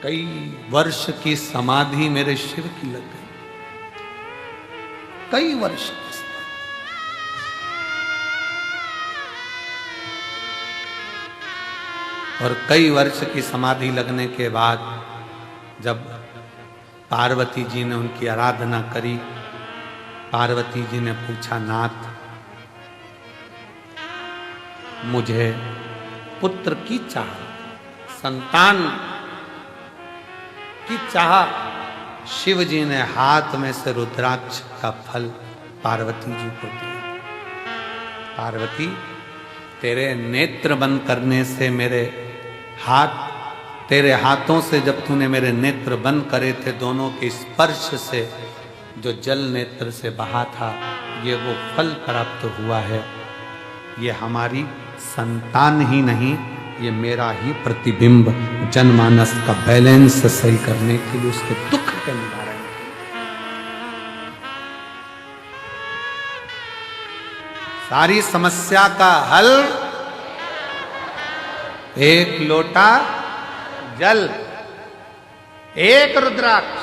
कई वर्ष की समाधि मेरे शिव की लग गई, कई वर्ष की। और कई वर्ष की समाधि लगने के बाद जब पार्वती जी ने उनकी आराधना करी, पार्वती जी ने पूछा, नाथ मुझे पुत्र की चाह, संतान की चाह। शिव जी ने हाथ में से रुद्राक्ष का फल पार्वती जी को दिया। पार्वती, तेरे नेत्र बंद करने से मेरे हाथ, तेरे हाथों से जब तूने मेरे नेत्र बंद करे थे, दोनों के स्पर्श से जो जल नेत्र से बहा था, ये वो फल प्राप्त हुआ है। ये हमारी संतान ही नहीं, ये मेरा ही प्रतिबिंब जनमानस का बैलेंस सही करने के लिए, उसके दुख के निवारण। सारी समस्या का हल एक लोटा जल, एक रुद्राक्ष,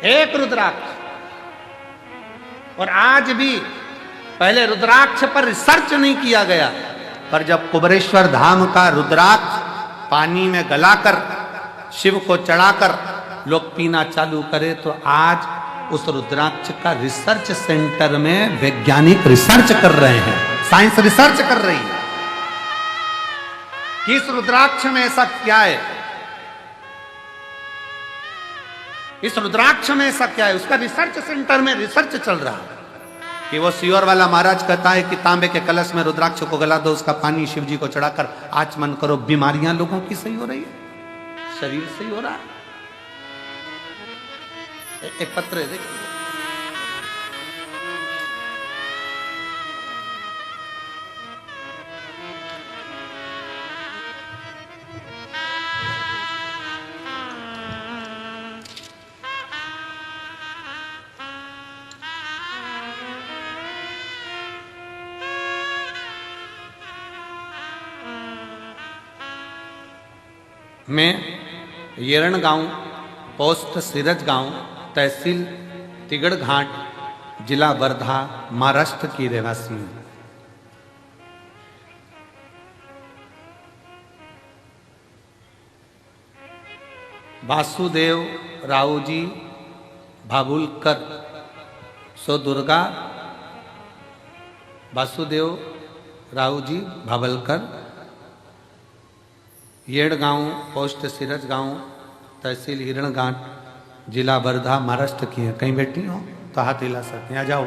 एक रुद्राक्ष। और आज भी पहले रुद्राक्ष पर रिसर्च नहीं किया गया, पर जब कुबेरेश्वर धाम का रुद्राक्ष पानी में गलाकर शिव को चढ़ाकर लोग पीना चालू करे, तो आज उस रुद्राक्ष का रिसर्च सेंटर में वैज्ञानिक रिसर्च कर रहे हैं, साइंस रिसर्च कर रही है कि इस रुद्राक्ष में ऐसा क्या है, इस रुद्राक्ष में ऐसा क्या है। उसका रिसर्च सेंटर में रिसर्च चल रहा है कि वो सियोर वाला महाराज कहता है कि तांबे के कलश में रुद्राक्ष को गला दो, उसका पानी शिव जी को चढ़ाकर आचमन करो, बीमारियां लोगों की सही हो रही है, शरीर सही हो रहा है। एक पत्र है, देखिए, मैं येरण गांव, पोस्ट सिरज गांव, तहसील तिगड़ घाट, जिला वर्धा, महाराष्ट्र की रहवासी हूं। वासुदेव रावजी भाबुलकर, सो दुर्गा वासुदेव रावजी भाबलकर, येड़ गांव, पोस्ट सिरज गांव, तहसील हिरणघाट, जिला वर्धा महाराष्ट्र की हैं, कहीं बैठी हो तो हाथ हिला सकते हैं, आ जाओ,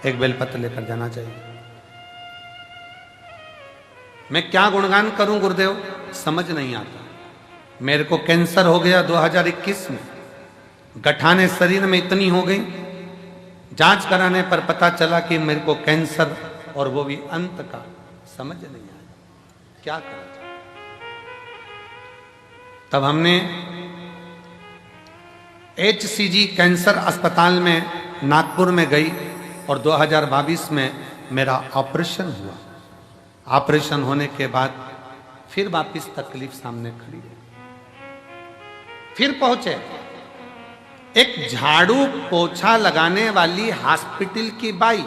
एक बेलपत्र लेकर जाना चाहिए। मैं क्या गुणगान करूं गुरुदेव, समझ नहीं आता। मेरे को कैंसर हो गया 2021 में, गठाने शरीर में इतनी हो गई, जांच कराने पर पता चला कि मेरे को कैंसर, और वो भी अंत का। समझ नहीं आया क्या करा जाए। तब हमने HCG कैंसर अस्पताल में नागपुर में गई और 2022 में मेरा ऑपरेशन हुआ। ऑपरेशन होने के बाद फिर वापिस तकलीफ सामने खड़ी है। फिर पहुंचे एक झाड़ू पोछा लगाने वाली हॉस्पिटल की बाई,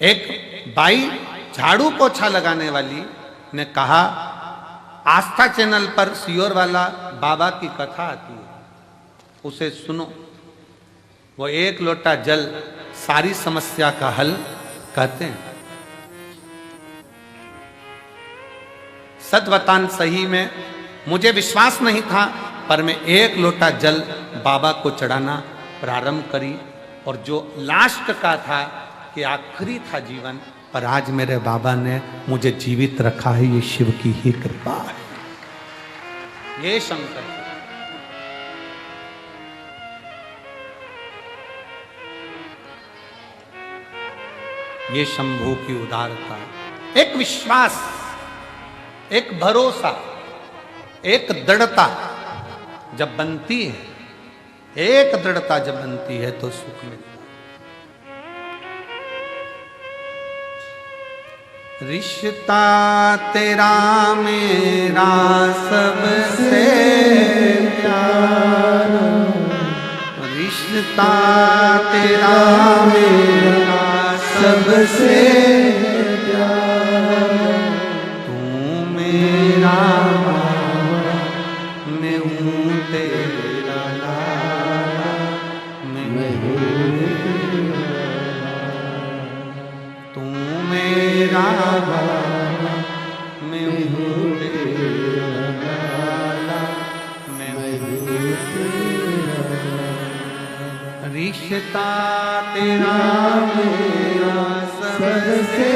एक बाई झाड़ू पोछा लगाने वाली ने कहा, आस्था चैनल पर सियोर वाला बाबा की कथा आती है, उसे सुनो, वो एक लोटा जल सारी समस्या का हल कहते हैं। सच बतान सही में मुझे विश्वास नहीं था, पर मैं एक लोटा जल बाबा को चढ़ाना प्रारंभ करी, और जो लास्ट का था कि आखिरी था जीवन, पर आज मेरे बाबा ने मुझे जीवित रखा है। ये शिव की ही कृपा है, ये शंकर की। ये शंभू की उदारता, एक विश्वास, एक भरोसा, एक दृढ़ता जब बनती है, एक दृढ़ता जब बनती है तो सुख मिलता है। रिश्ता तेरा मेरा सबसे प्यारा, रिश्ता तेरा मेरा सबसे प्यारा, तू मेरा बाबा, मैं हूँ तेरा लाला, मैं हूँ तू मेरा बाबा, मैं हूँ तेरा लाला, मैं हूँ तेरा। रिश्ता तेरा मेरा सबसे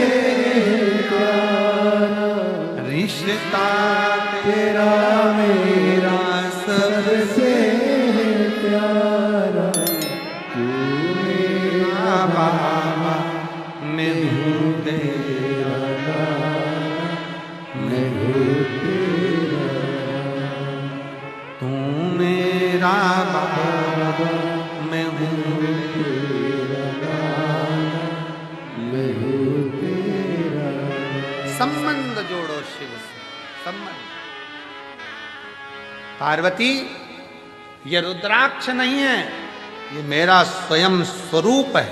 प्यारा, रिश्ता तेरा मेरा सबसे प्यारा, तू मेरा बाबा, मैं हूँ तेरा लाला, मैं हूँ तेरा, तू मेरा बाबा, मैं हूँ तेरा लाला, मैं हूँ तेरा। संबंध जोड़ो शिव से, संबंध। पार्वती, ये रुद्राक्ष नहीं है, ये मेरा स्वयं स्वरूप है।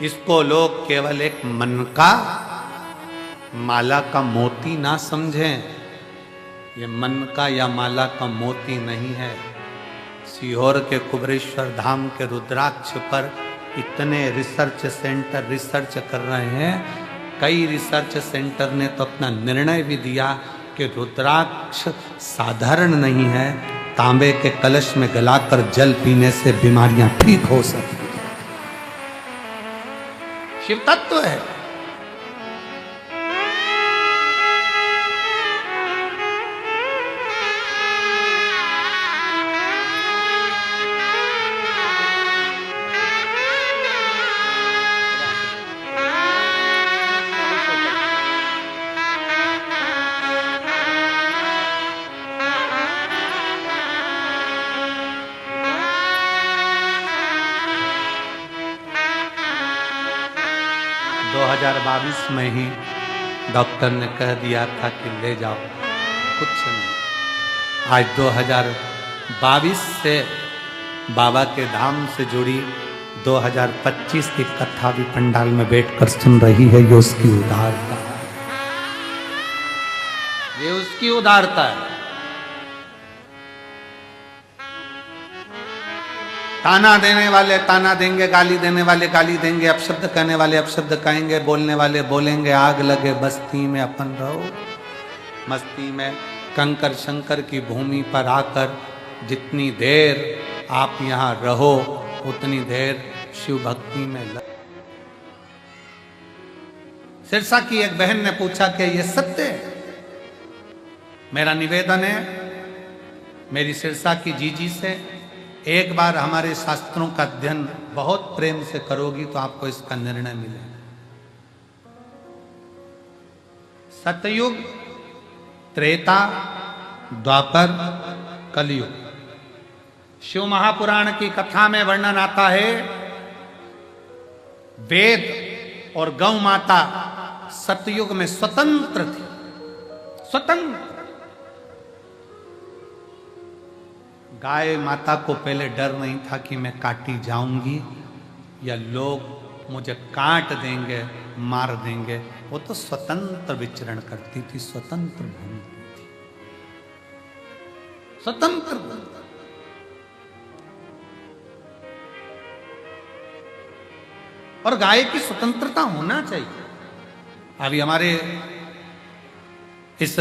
इसको लोग केवल एक मन का, माला का मोती ना समझें। ये मन का या माला का मोती नहीं है। सीहोर के कुबरेश्वर धाम के रुद्राक्ष पर इतने रिसर्च सेंटर रिसर्च कर रहे हैं। कई रिसर्च सेंटर ने तो अपना निर्णय भी दिया कि रुद्राक्ष साधारण नहीं है, तांबे के कलश में गलाकर जल पीने से बीमारियां ठीक हो सकती हैं। शिव तत्व है। में ही डॉक्टर ने कह दिया था कि ले जाओ, कुछ नहीं। आज 2022 से बाबा के धाम से जुड़ी 2025 की कथा भी पंडाल में बैठकर सुन रही है। ये उसकी उदारता है, ये उसकी उदारता है। ताना देने वाले ताना देंगे, गाली देने वाले गाली देंगे, अपशब्द कहने वाले अपशब्द कहेंगे, बोलने वाले बोलेंगे। आग लगे बस्ती में अपन रहो मस्ती में, कंकर शंकर की भूमि पर आकर जितनी देर आप यहाँ रहो उतनी देर शिव भक्ति में लग। सिरसा की एक बहन ने पूछा कि ये सत्य है? मेरा निवेदन है मेरी सिरसा की जीजी से, एक बार हमारे शास्त्रों का अध्ययन बहुत प्रेम से करोगी तो आपको इसका निर्णय मिलेगा। सतयुग, त्रेता, द्वापर, कलयुग। शिव महापुराण की कथा में वर्णन आता है वेद और गौ माता सतयुग में स्वतंत्र थी, स्वतंत्र। गाय माता को पहले डर नहीं था कि मैं काटी जाऊंगी या लोग मुझे काट देंगे, मार देंगे। वो तो स्वतंत्र विचरण करती थी, स्वतंत्र घूमती थी, स्वतंत्र घूमती। और गाय की स्वतंत्रता होना चाहिए। अभी हमारे इस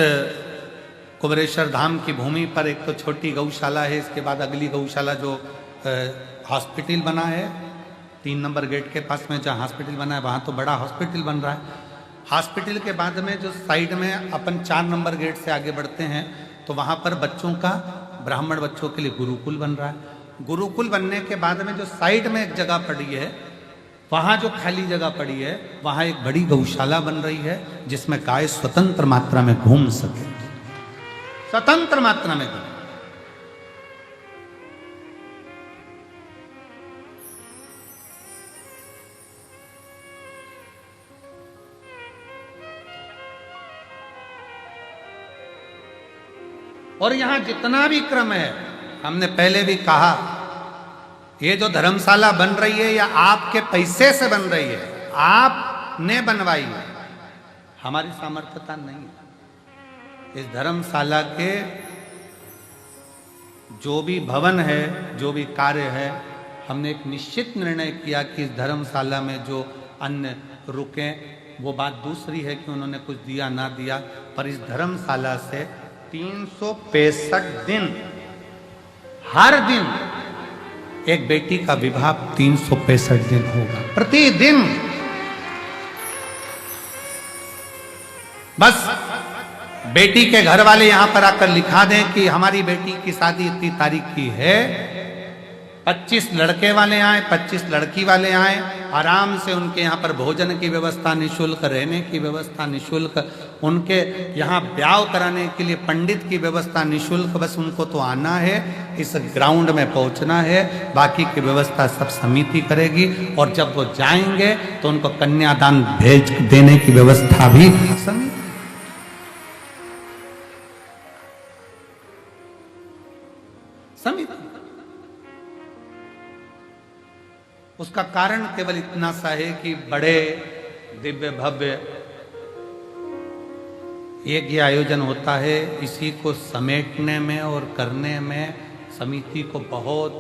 कुबरेश्वर धाम की भूमि पर एक तो छोटी गौशाला है, इसके बाद अगली गौशाला जो हॉस्पिटल बना है 3 नंबर गेट के पास में जहाँ हॉस्पिटल बना है वहाँ तो बड़ा हॉस्पिटल बन रहा है। हॉस्पिटल के बाद में जो साइड में अपन 4 नंबर गेट से आगे बढ़ते हैं तो वहाँ पर बच्चों का, ब्राह्मण बच्चों के लिए गुरुकुल बन रहा है। गुरुकुल बनने के बाद में जो साइड में एक जगह पड़ी है, वहाँ जो खाली जगह पड़ी है वहाँ एक बड़ी गौशाला बन रही है जिसमें गाय स्वतंत्र मात्रा में घूम सके, स्वतंत्र मात्रा में घूम। और यहां जितना भी क्रम है, हमने पहले भी कहा, ये जो धर्मशाला बन रही है या आपके पैसे से बन रही है, आपने बनवाई है, हमारी सामर्थ्यता नहीं है। इस धर्मशाला के जो भी भवन है, जो भी कार्य है, हमने एक निश्चित निर्णय किया कि इस धर्मशाला में जो अन्न रुके, वो बात दूसरी है कि उन्होंने कुछ दिया ना दिया, पर इस धर्मशाला से 365 दिन, हर दिन एक बेटी का विवाह 365 दिन होगा, प्रतिदिन। बस बेटी के घर वाले यहां पर आकर लिखा दें कि हमारी बेटी की शादी इतनी तारीख की है, 25 लड़के वाले आए, 25 लड़की वाले आए, आराम से उनके यहाँ पर भोजन की व्यवस्था निःशुल्क, रहने की व्यवस्था निःशुल्क, उनके यहाँ ब्याह कराने के लिए पंडित की व्यवस्था निःशुल्क। बस उनको तो आना है, इस ग्राउंड में पहुंचना है, बाकी की व्यवस्था सब समिति करेगी। और जब वो जाएंगे तो उनको कन्यादान भेज देने की व्यवस्था भी समिति। उसका कारण केवल इतना सा है कि बड़े दिव्य भव्य एक ये आयोजन होता है, इसी को समेटने में और करने में समिति को बहुत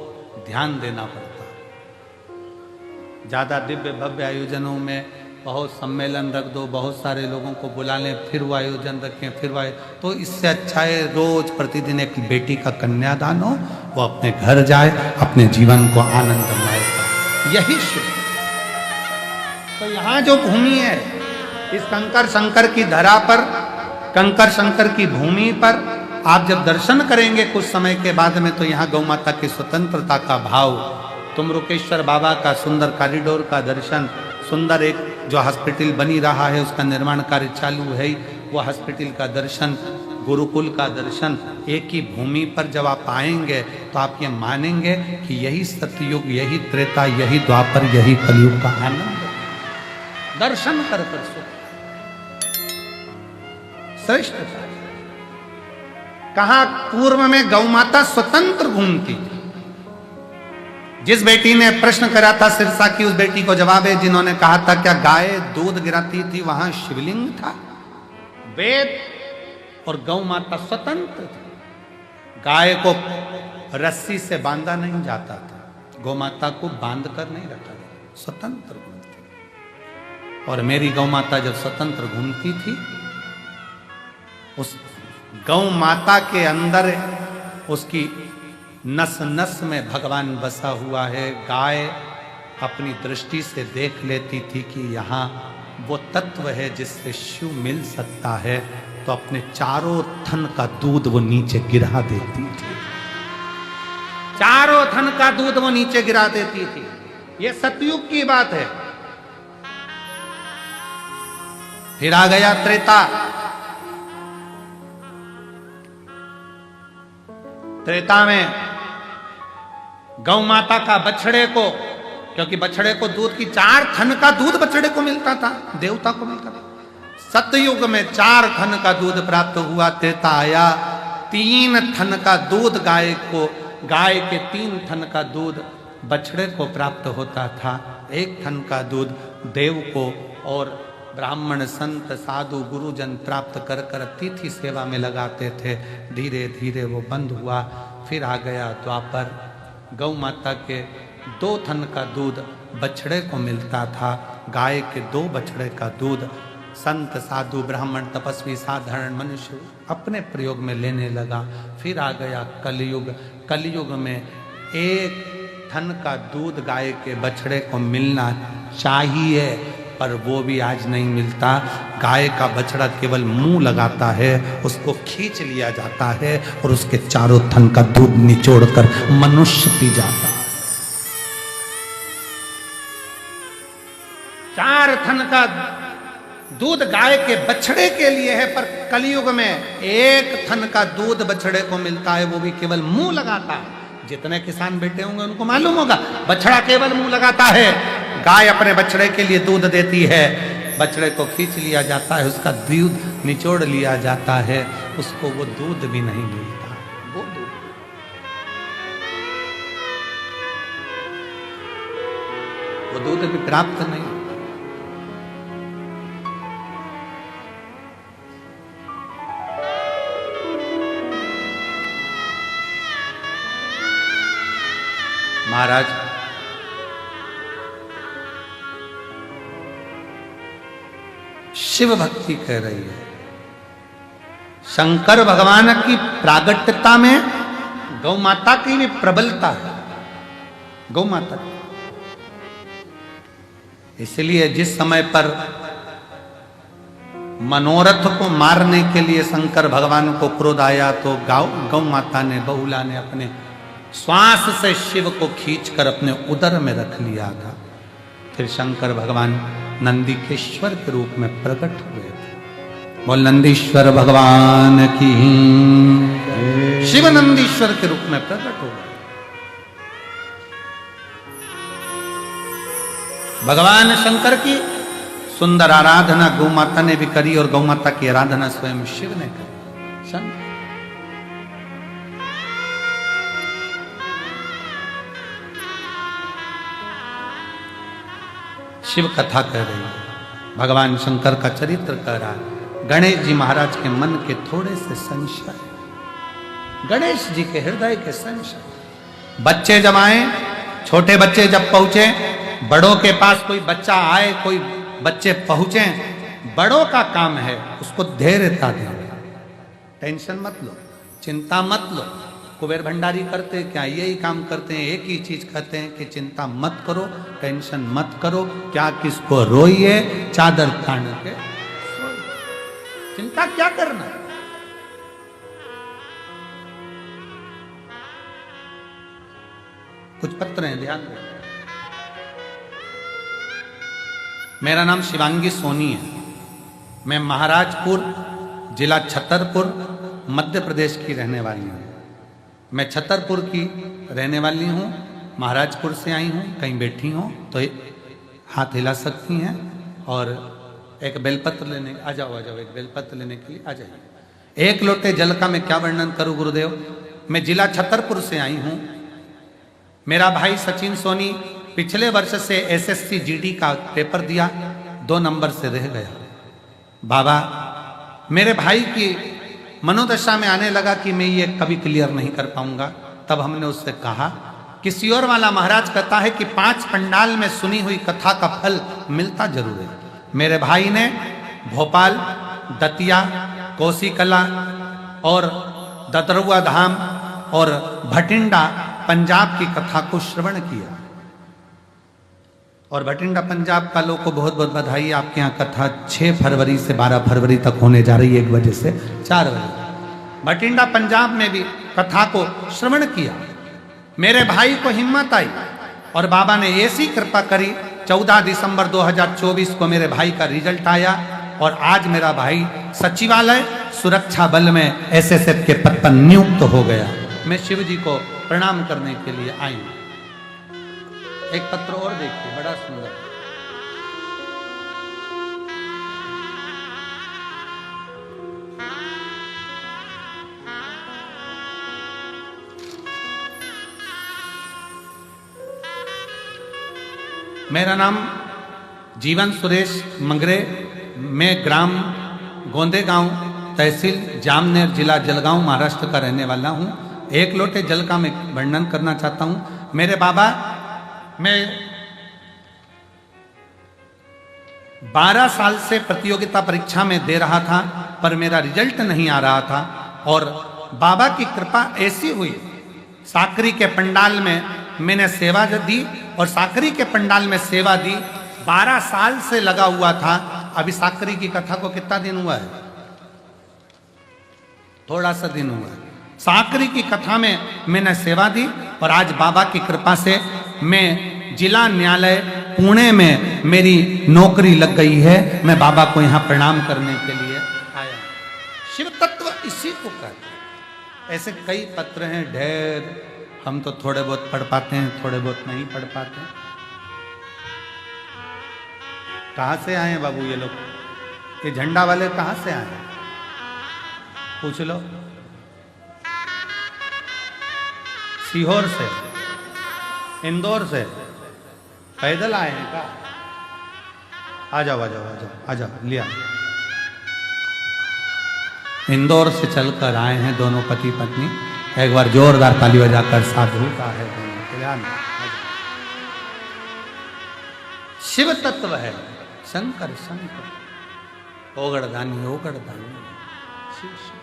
ध्यान देना पड़ता है। ज़्यादा दिव्य भव्य आयोजनों में बहुत सम्मेलन रख दो, बहुत सारे लोगों को बुला लें, फिर वो आयोजन रखें, फिर वो तो इससे अच्छा है रोज प्रतिदिन एक बेटी का कन्यादान हो, वो अपने घर जाए, अपने जीवन को आनंदमय करे, यही शिव। तो यहाँ जो भूमि है, इस कंकर शंकर की धरा पर, कंकर शंकर की भूमि पर आप जब दर्शन करेंगे कुछ समय के बाद में, तो यहाँ गौ माता की स्वतंत्रता का भाव, तुमरुकेश्वर बाबा का सुंदर कॉरिडोर का दर्शन, सुंदर एक जो हॉस्पिटल बनी रहा है उसका निर्माण कार्य चालू है, वो हॉस्पिटल का दर्शन, गुरुकुल का दर्शन, एक ही भूमि पर जब आप आएंगे तो आप ये मानेंगे कि यही सतयुग, यही त्रेता, यही द्वापर, यही कलयुग का आनंद दर्शन कर कर श्रेष्ठ। कहा पूर्व में गौ माता स्वतंत्र घूमती थी। जिस बेटी ने प्रश्न करा था सिरसा की, उस बेटी को जवाब है जिन्होंने कहा था क्या गाय दूध गिराती थी वहां शिवलिंग था। वेद और गौ माता स्वतंत्र थी। गाय को रस्सी से बांधा नहीं जाता था, गौ माता को बांध कर नहीं रखा गया, स्वतंत्र घूमती। और मेरी गौ माता जब स्वतंत्र घूमती थी, उस गौ माता के अंदर उसकी नस नस में भगवान बसा हुआ है। गाय अपनी दृष्टि से देख लेती थी कि यहाँ वो तत्व है जिससे शिव मिल सकता है, तो अपने चारों थन का दूध वो नीचे गिरा देती थी। चारों थन का दूध वो नीचे गिरा देती थी। ये सतयुग की बात है। फिर आ गया त्रेता। त्रेता में गौ माता का बछड़े को, क्योंकि बछड़े को दूध की 4 थन का दूध बछड़े को मिलता था, देवता को मिलता था। सतयुग में 4 थन का दूध प्राप्त हुआ। त्रेता आया, 3 थन का दूध गाय को, गाय के 3 थन का दूध बछड़े को प्राप्त होता था। 1 थन का दूध देव को और ब्राह्मण संत साधु गुरुजन प्राप्त कर कर अतिथि सेवा में लगाते थे। धीरे धीरे वो बंद हुआ। फिर आ गया द्वापर। गौ माता के 2 थन का दूध बछड़े को मिलता था। गाय के 2 बछड़े का दूध संत साधु ब्राह्मण तपस्वी साधारण मनुष्य अपने प्रयोग में लेने लगा। फिर आ गया कलयुग। कलयुग में 1 थन का दूध गाय के बछड़े को मिलना चाहिए, पर वो भी आज नहीं मिलता। गाय का बछड़ा केवल मुंह लगाता है, उसको खींच लिया जाता है और उसके चारों थन का दूध निचोड़कर मनुष्य पी जाता है। 4 थन का दूध गाय के बछड़े के लिए है, पर कलयुग में 1 थन का दूध बछड़े को मिलता है, वो भी केवल मुंह लगाता है। जितने किसान बेटे होंगे उनको मालूम होगा, बछड़ा केवल मुंह लगाता है। गाय अपने बछड़े के लिए दूध देती है, बछड़े को खींच लिया जाता है, उसका दूध निचोड़ लिया जाता है, उसको वो दूध भी नहीं मिलता। वो दूध भी प्राप्त नहीं। महाराज शिव भक्ति कह रही है। शंकर भगवान की प्रागट्यता में गौ माता की भी प्रबलता है। गौ माता इसलिए जिस समय पर मनोरथ को मारने के लिए शंकर भगवान को क्रोध आया, तो गौ माता ने, बहुला ने अपने श्वास से शिव को खींचकर अपने उदर में रख लिया था। फिर शंकर भगवान नंदीकेश्वर के रूप में प्रकट हुए थे। बोल नंदीश्वर भगवान की। शिव नंदीश्वर के रूप में प्रकट हो गए। भगवान शंकर की सुंदर आराधना गौ माता ने भी करी, और गौ माता की आराधना स्वयं शिव ने करी। शंकर शिव कथा कह रही है, भगवान शंकर का चरित्र कह रहा है। गणेश जी महाराज के मन के थोड़े से संशय, गणेश जी के हृदय के संशय। बच्चे जब आए, छोटे बच्चे जब पहुंचे, बड़ों के पास कोई बच्चा आए, कोई बच्चे पहुंचे, बड़ों का काम है उसको धैर्यता देना। टेंशन मत लो, चिंता मत लो। कुबेर भंडारी करते क्या? यही काम करते हैं, एक ही चीज कहते हैं कि चिंता मत करो, टेंशन मत करो। क्या किसको रोइए, चादर तान के चिंता क्या करना। कुछ पत्र हैं, ध्यान दें। मेरा नाम शिवांगी सोनी है। मैं महाराजपुर जिला छतरपुर मध्य प्रदेश की रहने वाली हूँ। मैं छतरपुर की रहने वाली हूँ, महाराजपुर से आई हूँ। कहीं बैठी हो तो हाथ हिला सकती हैं और एक बेलपत्र लेने, आ जाओ एक बेलपत्र लेने के लिए आ जाइए। 1 लोटे जल का मैं क्या वर्णन करूँ गुरुदेव। मैं जिला छतरपुर से आई हूँ। मेरा भाई सचिन सोनी पिछले वर्ष से SSC GD का पेपर दिया, 2 नंबर से रह गया। बाबा, मेरे भाई की मनोदशा में आने लगा कि मैं ये कभी क्लियर नहीं कर पाऊंगा। तब हमने उससे कहा, किसी और वाला महाराज कहता है कि 5 पंडाल में सुनी हुई कथा का फल मिलता जरूर है। मेरे भाई ने भोपाल, दतिया, कोसी कला, और ददरुआ धाम और भटिंडा पंजाब की कथा को श्रवण किया। और भटिंडा पंजाब का लोग को बहुत बहुत बधाई, आपके यहाँ कथा 6 फरवरी से 12 फरवरी तक होने जा रही है, 1 बजे से 4 बजे। भटिंडा पंजाब में भी कथा को श्रवण किया। मेरे भाई को हिम्मत आई और बाबा ने ऐसी कृपा करी, 14 दिसंबर 2024 को मेरे भाई का रिजल्ट आया और आज मेरा भाई सचिवालय सुरक्षा बल में एसएसएफ के पद पर नियुक्त हो गया। मैं शिव जी को प्रणाम करने के लिए आई हूं। एक पत्र और देखिए, बड़ा सुंदर। मेरा नाम जीवन सुरेश मंगरे, मैं ग्राम गोंदेगांव, तहसील जामनेर, जिला जलगांव, महाराष्ट्र का रहने वाला हूं। एक लोटे जल का मैं वर्णन करना चाहता हूं। मेरे बाबा, मैं 12 साल से प्रतियोगिता परीक्षा में दे रहा था पर मेरा रिजल्ट नहीं आ रहा था और बाबा की कृपा ऐसी हुई, साकरी के पंडाल में मैंने सेवा दी और साकरी के पंडाल में सेवा दी। 12 साल से लगा हुआ था। अभी साकरी की कथा को कितना दिन हुआ है? थोड़ा सा दिन हुआ है। साकरी की कथा में मैंने सेवा दी और आज बाबा की कृपा से मैं जिला न्यायालय पुणे में मेरी नौकरी लग गई है। मैं बाबा को यहाँ प्रणाम करने के लिए आया। शिव तत्व इसी को कहते हैं। ऐसे कई पत्र हैं ढेर, हम तो थोड़े बहुत पढ़ पाते हैं, थोड़े बहुत नहीं पढ़ पाते। कहाँ से आए हैं बाबू ये लोग? ये झंडा वाले कहाँ से आए हैं? पूछ लो। सीहोर से, इंदौर से पैदल आए हैं क्या? आ जाओ आ जाओ आ जाओ आ जाओ, लिया। इंदौर से चलकर आए हैं दोनों पति पत्नी। एक बार जोरदार ताली बजाकर साधु का है दोनों कल्याण। शिव तत्व है शंकर शंकर, ओगड़दानी ओगड़दानी, शिव शिव।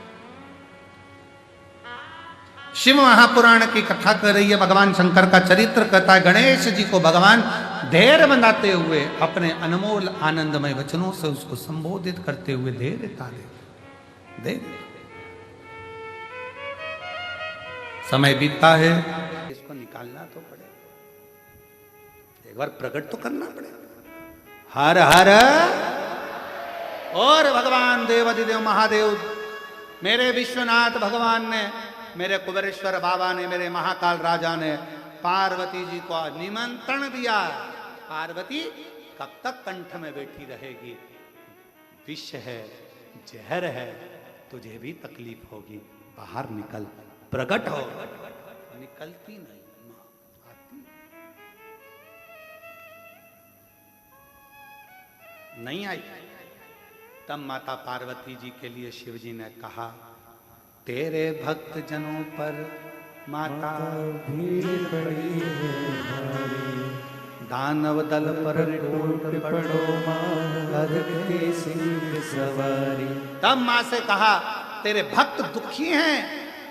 शिव महापुराण की कथा कर रही है, भगवान शंकर का चरित्र कहता है। गणेश जी को भगवान धैर्य बनाते हुए अपने अनमोल आनंदमय वचनों से उसको संबोधित करते हुए धैर्यता दे। समय बीतता है, इसको निकालना तो पड़े, एक बार प्रकट तो करना पड़े। हर हर और भगवान देवाधिदेव महादेव, मेरे विश्वनाथ भगवान ने, मेरे कुबेरेश्वर बाबा ने, मेरे महाकाल राजा ने पार्वती जी को निमंत्रण दिया। पार्वती कब तक कंठ में बैठी रहेगी? विष है, जहर है, तुझे भी तकलीफ होगी, बाहर निकल, प्रकट हो। निकलती नहीं, आती नहीं आई। तब माता पार्वती जी के लिए शिव जी ने कहा, तेरे भक्त जनों पर माता भीड़ पड़ी है भारी, दानव दल पर टूट पड़ो मां के सिंह सवारी। तब मां से कहा, तेरे भक्त दुखी हैं,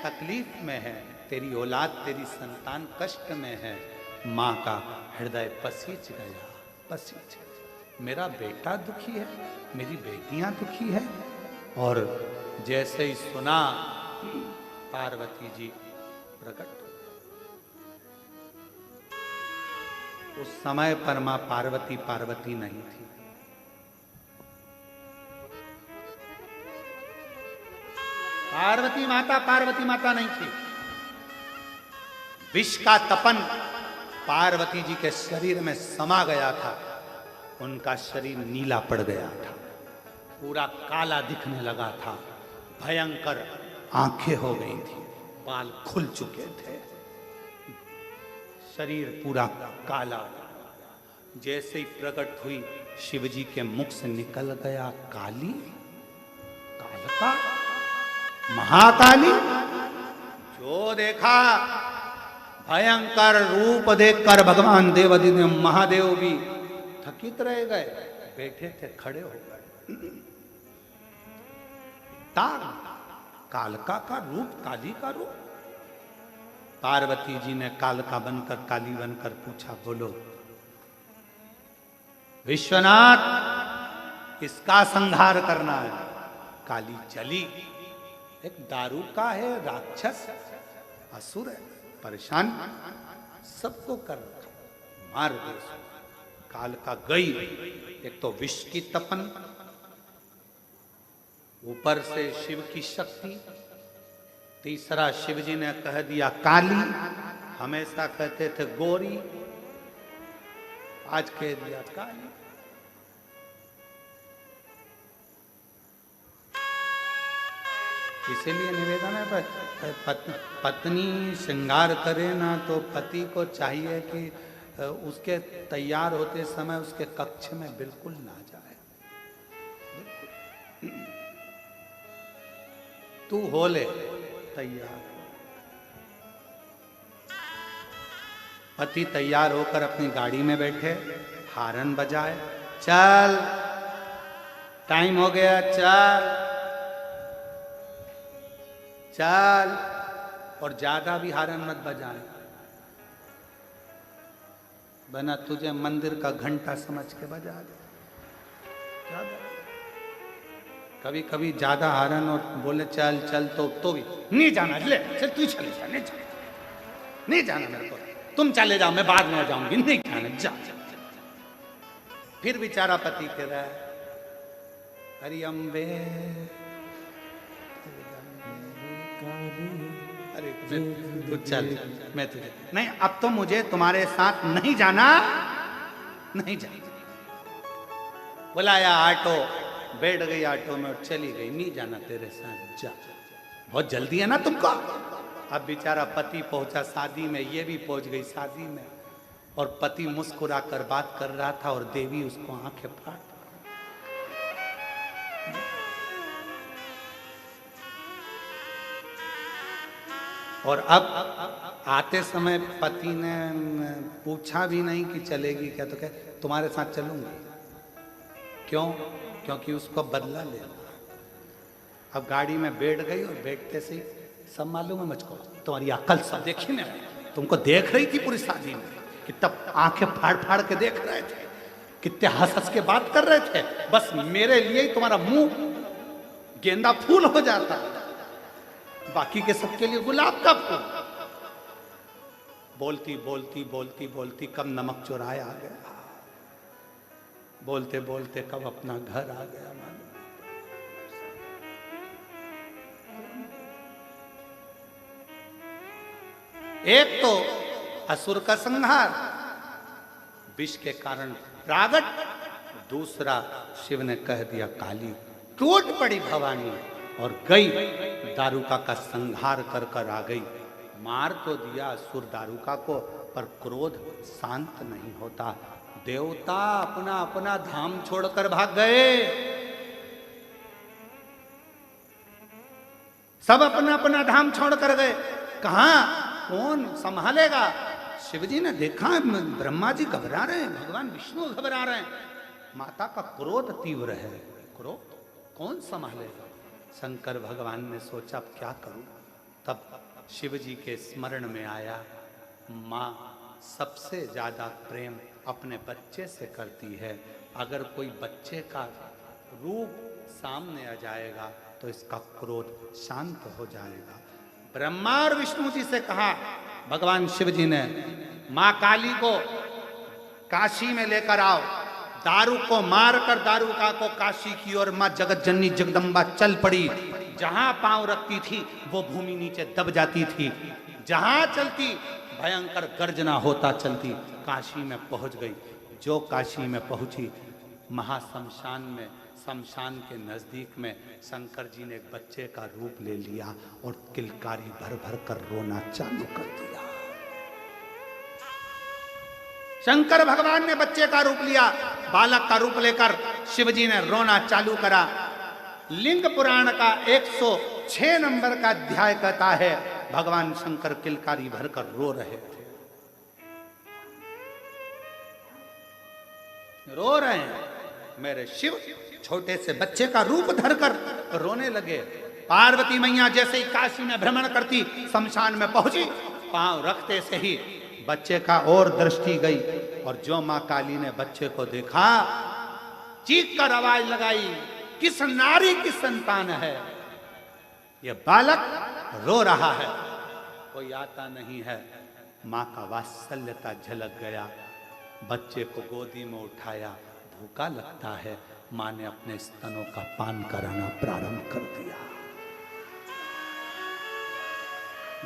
तकलीफ में है, तेरी औलाद, तेरी संतान कष्ट में है। मां का हृदय पसीज गया, पसीज। मेरा बेटा दुखी है, मेरी बेटियां दुखी है। और जैसे ही सुना, पार्वती जी प्रकट। उस समय पर मां पार्वती पार्वती नहीं थी। पार्वती माता नहीं थी। विष का तपन पार्वती जी के शरीर में समा गया था। उनका शरीर नीला पड़ गया था, पूरा काला दिखने लगा था, भयंकर आंखें हो गई थी, बाल खुल चुके थे, शरीर पूरा काला। जैसे ही प्रकट हुई, शिवजी के मुख से निकल गया काली, कालका, महाकाली। जो देखा, भयंकर रूप देखकर भगवान देवाधिदेव महादेव भी थकित रह गए। बैठे थे, खड़े हो गए। कालका का रूप, काली का रूप। पार्वती जी ने कालका बनकर, काली बनकर पूछा, बोलो विश्वनाथ, इसका संहार करना है। काली चली। एक दारू का है, राक्षस असुर है, परेशान सबको कर रखा, मार दे। कालका गई। एक तो विष की तपन, ऊपर से शिव की शक्ति, तीसरा शिव जी ने कह दिया काली, हमेशा कहते थे गोरी, आज कह दिया काली। इसीलिए निवेदन है, पत्नी श्रृंगार करे ना तो पति को चाहिए कि उसके तैयार होते समय उसके कक्ष में बिल्कुल ना जाए। तू हो ले तैयार। पति तैयार होकर अपनी गाड़ी में बैठे, हारन बजाए, चल टाइम हो गया, चल चल, और ज्यादा भी हारन मत बजाए, बना तुझे मंदिर का घंटा समझ के बजा दे। कभी कभी ज्यादा हारन और बोले चल चल तो भी नहीं जाना, ले चल तू चले जा, नहीं जाना मेरे को, तुम चले जाओ, मैं बाद में आ जाऊंगी, नहीं जाना, जा। फिर बेचारा पति कह रहा है, हरि अम्बे, अरे तू चल, मैं तुझे नहीं, अब तो मुझे तुम्हारे साथ नहीं जाना, नहीं जाना। बुलाया ऑटो, बैठ गई ऑटो में और चली गई, नहीं जाना तेरे साथ, जा, बहुत जल्दी है ना तुमको। अब बेचारा पति पहुंचा शादी में, ये भी पहुंच गई शादी में, और पति मुस्कुरा कर बात कर रहा था और देवी उसको आंखें फाड़। और अब आते समय पति ने पूछा भी नहीं कि चलेगी क्या, तो कहे तुम्हारे साथ चलूंगी। क्यों? क्योंकि उसको बदला लेना। अब गाड़ी में बैठ गई और बैठते से सब मालूम है मुझको, तुम्हारी अकल सब देखी ना, तुमको देख रही थी पूरी शादी में कि तब आंखें फाड़ फाड़ के देख रहे थे, कितने हंस हंस के बात कर रहे थे, बस मेरे लिए ही तुम्हारा मुंह गेंदा फूल हो जाता, बाकी के सबके लिए गुलाब का फूल। बोलती बोलती बोलती बोलती कब नमक चुराया आ गया, बोलते बोलते कब अपना घर आ गया। एक तो असुर का संहार, विष के कारण प्रागट, दूसरा शिव ने कह दिया काली, टूट पड़ी भवानी और गई, दारुका का संहार कर कर आ गई। मार तो दिया असुर दारुका को, पर क्रोध शांत नहीं होता। देवता अपना अपना धाम छोड़कर भाग गए, सब अपना अपना धाम छोड़कर गए। कहां कौन संभालेगा? शिवजी ने देखा ब्रह्मा जी घबरा रहे हैं, भगवान विष्णु घबरा रहे हैं, माता का क्रोध तीव्र है, क्रोध कौन संभालेगा? शंकर भगवान ने सोचा अब क्या करूं। तब शिव जी के स्मरण में आया, माँ सबसे ज्यादा प्रेम अपने बच्चे से करती है, अगर कोई बच्चे का रूप सामने आ जाएगा तो इसका क्रोध शांत हो जाएगा। ब्रह्मा और विष्णु जी से कहा भगवान शिव जी ने, माँ काली को काशी में लेकर आओ, दारू को मारकर दारुका को काशी की ओर माँ जगत जननी जगदम्बा चल पड़ी। जहां पांव रखती थी वो भूमि नीचे दब जाती थी, जहां चलती भयंकर गर्जना होता चलती। काशी में पहुंच गई। जो काशी में पहुंची, महाशमशान में, शमशान के नजदीक में शंकर जी ने एक बच्चे का रूप ले लिया और किलकारी भर भर कर रोना चालू कर दिया। शंकर भगवान ने बच्चे का रूप लिया, बालक का रूप लेकर शिवजी ने रोना चालू करा। लिंग पुराण का 106 नंबर का अध्याय कहता है भगवान शंकर किलकारी भरकर रो रहे थे, रो रहे हैं। मेरे शिव छोटे से बच्चे का रूप धरकर रोने लगे। पार्वती मैया जैसे ही काशी में भ्रमण करती, शमशान में पहुंची, पांव रखते से ही बच्चे का और दृष्टि गई, और जो मां काली ने बच्चे को देखा, चीख कर आवाज लगाई, किस नारी की संतान है, ये बालक रो रहा है, कोई आता नहीं है। मां का वात्सल्यता झलक गया, बच्चे को गोदी में उठाया, भूखा लगता है, मां ने अपने स्तनों का पान कराना प्रारंभ कर दिया।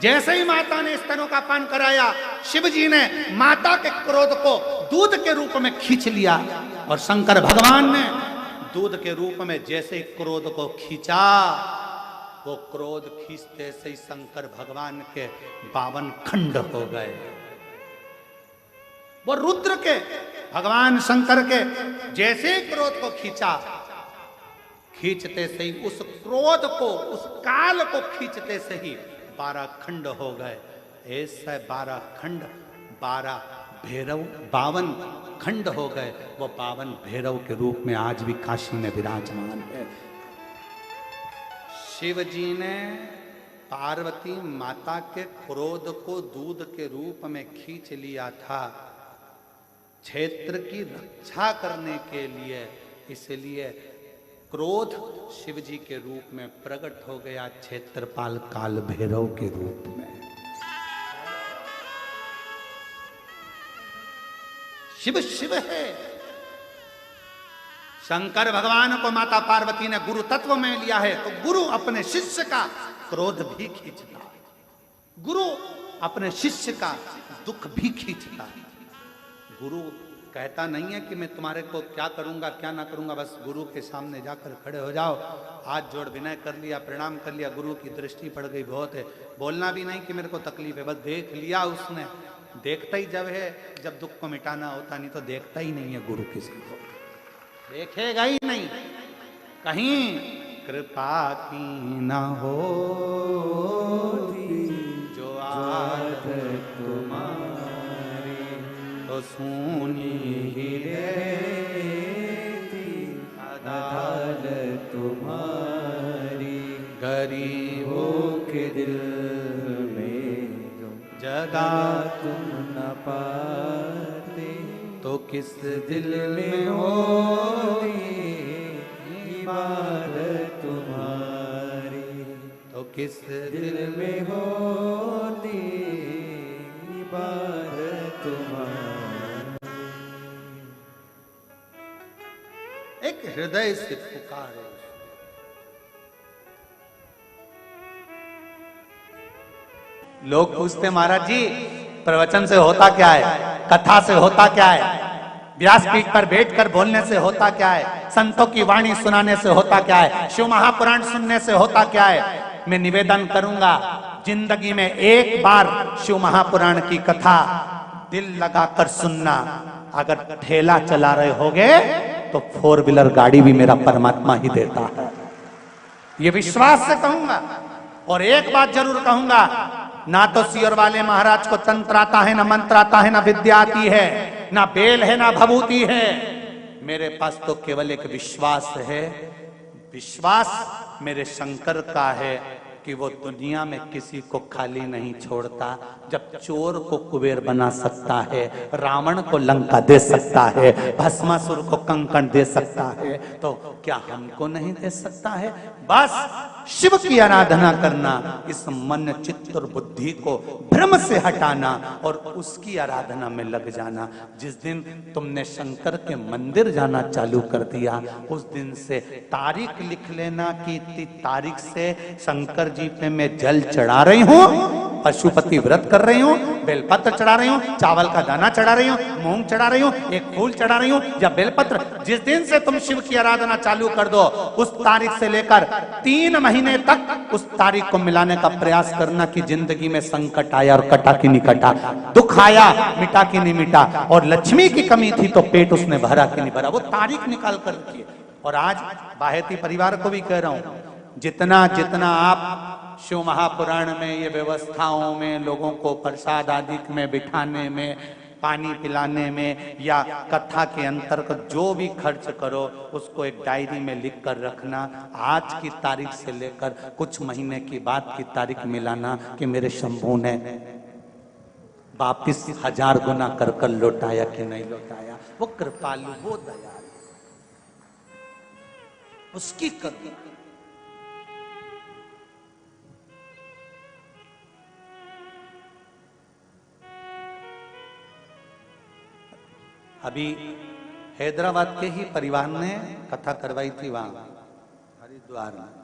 जैसे ही माता ने स्तनों का पान कराया, शिव जी ने माता के क्रोध को दूध के रूप में खींच लिया, और शंकर भगवान ने दूध के रूप में जैसे ही क्रोध को खींचा, वो क्रोध खींचते से ही शंकर भगवान के 52 खंड हो गए। वो रुद्र के, भगवान शंकर के जैसे ही क्रोध को खींचा, खींचते से ही उस क्रोध को, उस काल को खींचते से ही 12 खंड हो गए। ऐसे 12 खंड, 12 भैरव, 52 खंड हो गए। वो 52 भैरव के रूप में आज भी काशी में विराजमान है। शिव जी ने पार्वती माता के क्रोध को दूध के रूप में खींच लिया था, क्षेत्र की रक्षा करने के लिए। इसलिए क्रोध शिव जी के रूप में प्रकट हो गया, क्षेत्रपाल काल भैरव के रूप में। शिव शिव है। शंकर भगवान को माता पार्वती ने गुरु तत्व में लिया है, तो गुरु अपने शिष्य का क्रोध भी खींचता है, गुरु अपने शिष्य का दुख भी खींचता है। गुरु कहता नहीं है कि मैं तुम्हारे को क्या करूंगा क्या ना करूंगा, बस गुरु के सामने जाकर खड़े हो जाओ, हाथ जोड़ विनय कर लिया, प्रणाम कर लिया, गुरु की दृष्टि पड़ गई, बहुत है। बोलना भी नहीं कि मेरे को तकलीफ है, बस देख लिया उसने। देखता ही जब है, जब दुख को मिटाना होता, नहीं तो देखता ही नहीं है गुरु किसी को, देखेगा ही नहीं। कहीं कृपा की न हो जो आदत तुम्हारी, तो सुनी ही रहती अदालत तुम्हारी। गरीबों के दिल में जगा तुम न पाते, तो किस दिल में होती इबादत तुम्हारी, तो किस दिल में होती इबादत तुम्हारी। एक हृदय से पुकार है। लोग पूछते महाराज जी प्रवचन से होता क्या है, कथा से होता क्या है, व्यासपीठ पर बैठकर बोलने से होता क्या है, संतों की वाणी सुनाने से होता क्या है, शिव महापुराण सुनने से होता क्या है। मैं निवेदन करूंगा, जिंदगी में एक बार शिव महापुराण की कथा दिल लगाकर सुनना। अगर ठेला चला रहे होगे तो 4 व्हीलर गाड़ी भी मेरा परमात्मा ही देता है, ये विश्वास से कहूंगा। और एक बात जरूर कहूंगा, ना तो सियोर वाले महाराज को तंत्र आता है, ना मंत्र आता है, ना विद्या आती है, ना बेल है, ना भभूति है। मेरे पास तो केवल एक विश्वास है। विश्वास मेरे शंकर का है कि वो दुनिया में किसी को खाली नहीं छोड़ता। जब चोर को कुबेर बना सकता है, रावण को लंका दे सकता है, भस्मासुर को कंकण दे सकता है, तो क्या हमको नहीं दे सकता है? बस शिव की आराधना करना, इस मन चित्त और बुद्धि को भ्रम से हटाना और उसकी आराधना में लग जाना। जिस दिन तुमने शंकर के मंदिर जाना चालू कर दिया, उस दिन से तारीख लिख लेना कि इतनी तारीख से शंकर जी पे मैं जल चढ़ा रही हूँ, पशुपति व्रत कर रही हूँ, बेलपत्र चढ़ा रही हूँ, चावल का दाना चढ़ा रही हूँ, मूंग चढ़ा रही हूँ, एक फूल चढ़ा रही हूँ या बेलपत्र। जिस दिन से तुम शिव की आराधना चालू कर दो, उस तारीख से लेकर 3 महीने तक उस तारीख को मिलाने का प्रयास करना कि जिंदगी में संकट आया और कटा कि नहीं कटा, दुख आया मिटा कि नहीं मिटा, और लक्ष्मी की कमी थी तो पेट उसने भरा कि नहीं भरा, वो तारीख निकाल कर रखिए। और आज बाहेती परिवार को भी कह रहा हूं, जितना जितना आप शिव महापुराण में ये व्यवस्थाओं में लोगों को प्रसाद आदि में बिठाने में पानी पिलाने में या कथा के अंतर्गत जो भी खर्च करो उसको एक डायरी में लिख कर रखना। आज की तारीख से लेकर कुछ महीने की बाद की तारीख मिलाना कि मेरे शंभू ने वापिस 1000 गुना कर लौटाया कि नहीं लौटाया। वो कृपालु, वो दयालु, उसकी करुणा। अभी हैदराबाद के ही परिवार ने कथा करवाई थी वहां हरिद्वार में।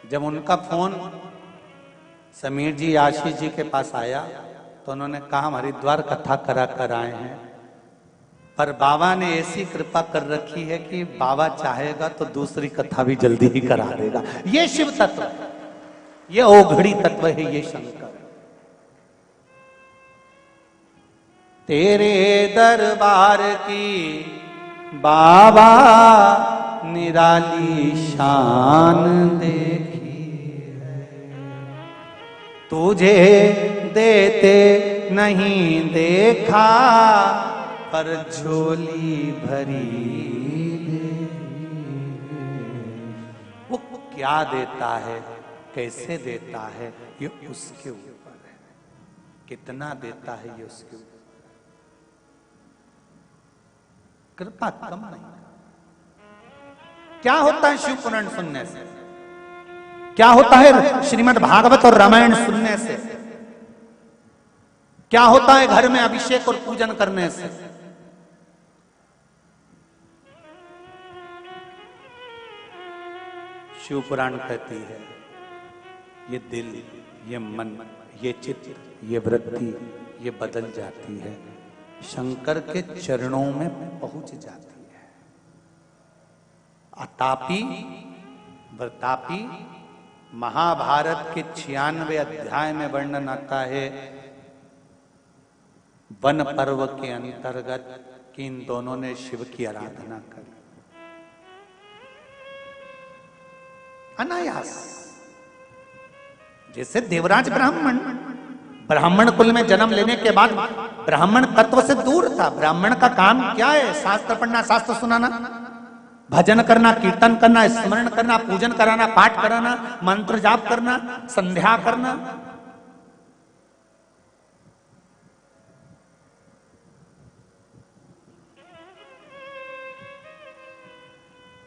जब उनका फोन समीर जी, आशीष जी के पास आया तो उन्होंने कहा हम हरिद्वार कथा करा कर आए हैं, पर बाबा ने ऐसी कृपा कर रखी है कि बाबा चाहेगा तो दूसरी कथा भी जल्दी ही करा देगा। ये शिव तत्व है, ये ओघड़ी तत्व है, ये शंकर। तेरे दरबार की बाबा निराली शान देखी है, तुझे देते नहीं देखा पर झोली भरी दे। वो क्या देता है, कैसे देता है, ये उसके ऊपर है। कितना देता है ये उसके ऊपर। कृपा कम नहीं। क्या होता है शिव पुराण सुनने से, क्या होता है श्रीमद् भागवत और रामायण सुनने से, क्या होता है घर में अभिषेक और पूजन करने से। शिव पुराण कहती है ये दिल, ये मन, ये चित्त, ये वृत्ति, ये बदल जाती है, शंकर के चरणों में पहुंच जाती है। अतापी वर्तापी महाभारत के 96 अध्याय में वर्णन आता है वन पर्व के अंतर्गत कि इन दोनों ने शिव की आराधना करी अनायास। जैसे देवराज ब्राह्मण कुल में जन्म लेने के बाद ब्राह्मण तत्व से दूर था। ब्राह्मण का काम क्या है? शास्त्र पढ़ना, शास्त्र सुनाना, भजन करना, कीर्तन करना, स्मरण करना, पूजन कराना, पाठ कराना, मंत्र जाप करना, संध्या करना।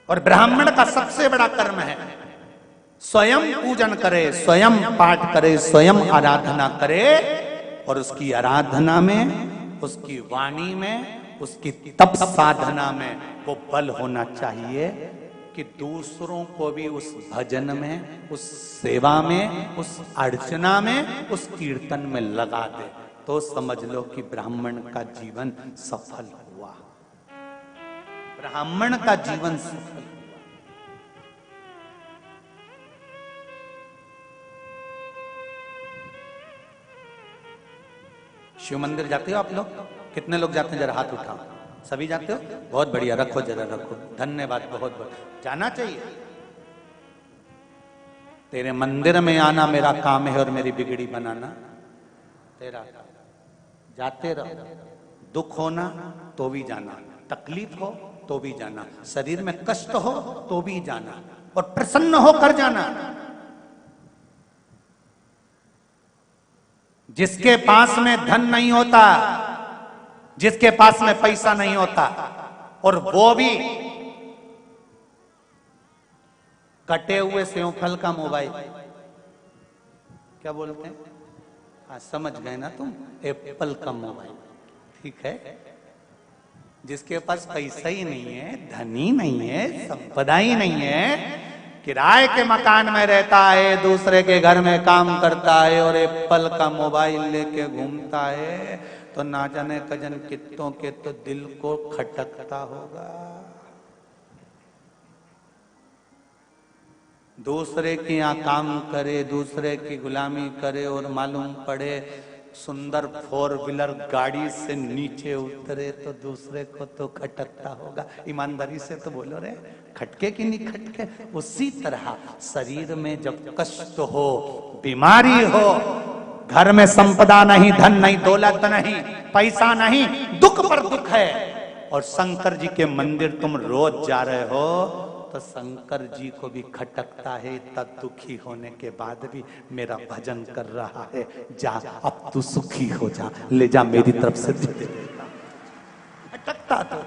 और ब्राह्मण का सबसे बड़ा कर्म है स्वयं पूजन करे, स्वयं पाठ करे, स्वयं आराधना करे। और उसकी आराधना में, उसकी वाणी में, उसकी तप साधना में वो बल होना चाहिए कि दूसरों को भी उस भजन में, उस सेवा में, उस अर्चना में, उस कीर्तन में लगा दे। तो समझ लो कि ब्राह्मण का जीवन सफल हुआ। ब्राह्मण का जीवन सफल। शिव मंदिर जाते हो आप लोग? कितने लोग जाते हैं? जरा हाथ उठाओ। सभी जाते हो? बहुत बढ़िया, रखो जरा रखो। धन्यवाद, बहुत बहुत। जाना चाहिए। तेरे मंदिर में आना मेरा काम है और मेरी बिगड़ी बनाना तेरा। जाते रहो। दुख होना तो भी जाना, तकलीफ हो तो भी जाना, शरीर में कष्ट हो तो भी जाना, और प्रसन्न होकर जाना। जिसके पास में धन नहीं होता, जिसके पास में पैसा नहीं होता, और वो भी कटे हुए सेवफल का मोबाइल, क्या बोलते हैं? हाँ, समझ गए ना तुम, एप्पल का मोबाइल, ठीक है। जिसके पास पैसा ही नहीं है, धन ही नहीं है, संपदा ही नहीं है, किराए के मकान में रहता है, दूसरे के घर में काम करता है और एप्पल का मोबाइल लेके घूमता है, तो ना जाने कजन कित्तों के तो दिल को खटकता होगा। दूसरे के यहाँ काम करे, दूसरे की गुलामी करे, और मालूम पड़े सुंदर 4 व्हीलर गाड़ी से नीचे उतरे तो दूसरे को तो खटकता होगा। ईमानदारी से तो बोलो रे, खटके कि नहीं खटके? उसी तरह शरीर में जब कष्ट हो, बीमारी हो, घर में संपदा नहीं, धन नहीं, दौलत नहीं, पैसा नहीं, दुख पर दुख है, और शंकर जी के मंदिर तुम रोज जा रहे हो, तो शंकर जी को भी खटकता है, इतना दुखी होने के बाद भी मेरा भजन कर रहा है। जा अब तू सुखी हो जा, ले जा मेरी तरफ से दे दे। खटकता तो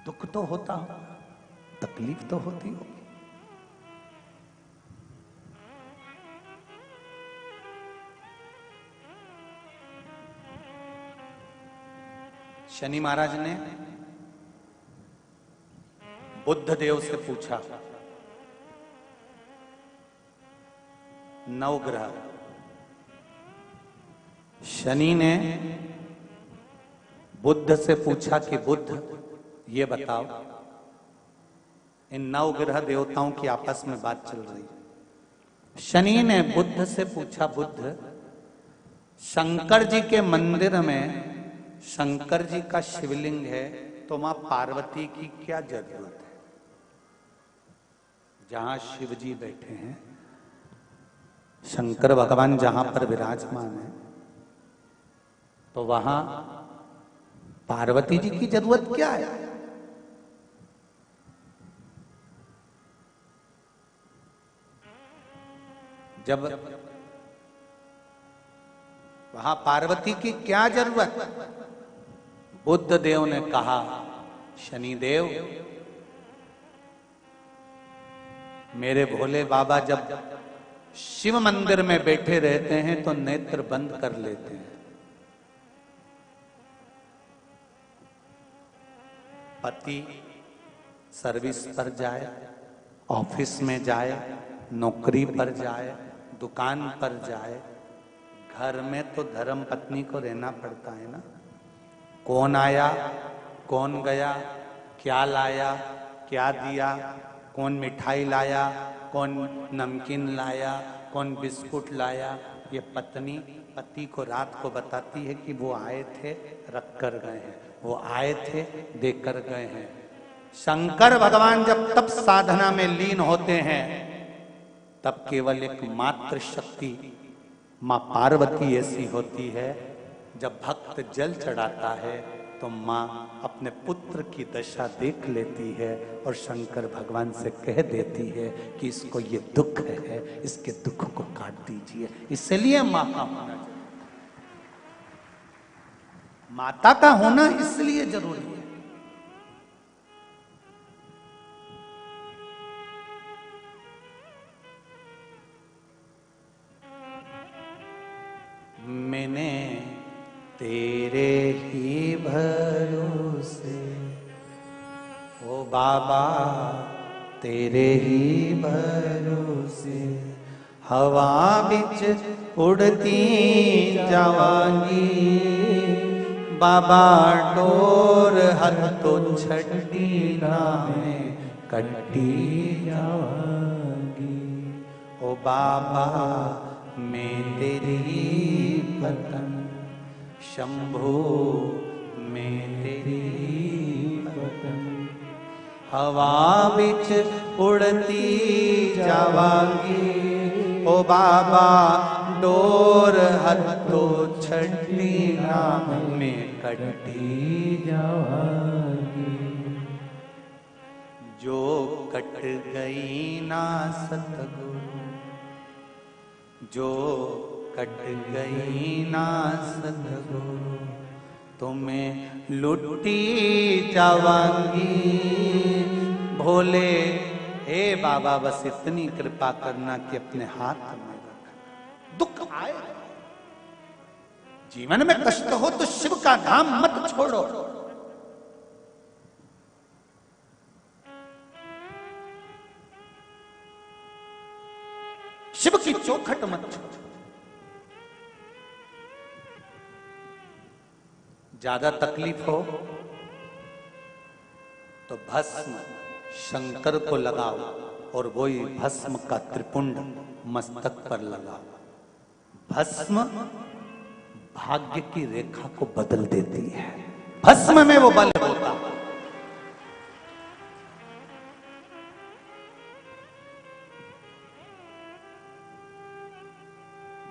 दुख तो होता हो, तकलीफ तो होती हो। शनि महाराज ने बुद्ध देव से पूछा, नवग्रह, शनि ने बुद्ध से पूछा कि बुद्ध ये बताओ, इन 9 ग्रह देवताओं की आपस में बात चल रही है। शनि ने बुद्ध से पूछा, बुद्ध शंकर जी के मंदिर में शंकर जी का शिवलिंग है, तो मां पार्वती की क्या जरूरत है? जहां शिव जी बैठे हैं, शंकर भगवान जहां पर विराजमान है, तो वहां पार्वती जी की जरूरत क्या है? जब वहां पार्वती की क्या जरूरत? बुद्ध देव ने कहा, शनिदेव, मेरे भोले बाबा जब शिव मंदिर में बैठे रहते हैं तो नेत्र बंद कर लेते हैं। पति सर्विस पर जाए, ऑफिस में जाए, नौकरी पर जाए, दुकान पर जाए, घर में तो धर्म पत्नी को रहना पड़ता है ना। कौन आया, कौन गया, क्या लाया, क्या दिया, कौन मिठाई लाया, कौन नमकीन लाया, कौन बिस्कुट लाया, ये पत्नी पति को रात को बताती है कि वो आए थे, रख कर गए हैं, वो आए थे, देकर गए हैं। शंकर भगवान जब तप साधना में लीन होते हैं, तब केवल एक मात्र शक्ति मां पार्वती ऐसी होती है, जब भक्त जल चढ़ाता है तो मां अपने पुत्र की दशा देख लेती है और शंकर भगवान से कह देती है कि इसको ये दुख है, इसके दुख को काट दीजिए। इसलिए मां का होना चाहिए, माता का होना इसलिए जरूरी है। मैंने तेरे ही भरोसे, ओ बाबा तेरे ही भरोसे, हवा बिच उड़ती जावांगी, बाबा डोर हर तो छड़ी में कट्टी जावांगी। ओ बाबा मैं तेरी पतन, शंभो मैं तेरी पतन, हवा बिच उड़ती जावांगी, ओ बाबा डोर हथो छड़ी नाम में कटी जावांगी। जो कट गई ना सतगुरु, जो कट गई ना सतगुरु, तुम्हें लुटी जावांगी। भोले हे बाबा बस इतनी कृपा करना कि अपने हाथ में रखना। दुख आए, जीवन में कष्ट हो तो शिव का नाम मत छोड़ो। शिव की चौखट मत छोड़ो। ज्यादा तकलीफ हो तो भस्म शंकर को लगाओ और वही भस्म का त्रिपुंड मस्तक पर लगाओ। भस्म भाग्य की रेखा को बदल देती है। भस्म में वो बल होता है।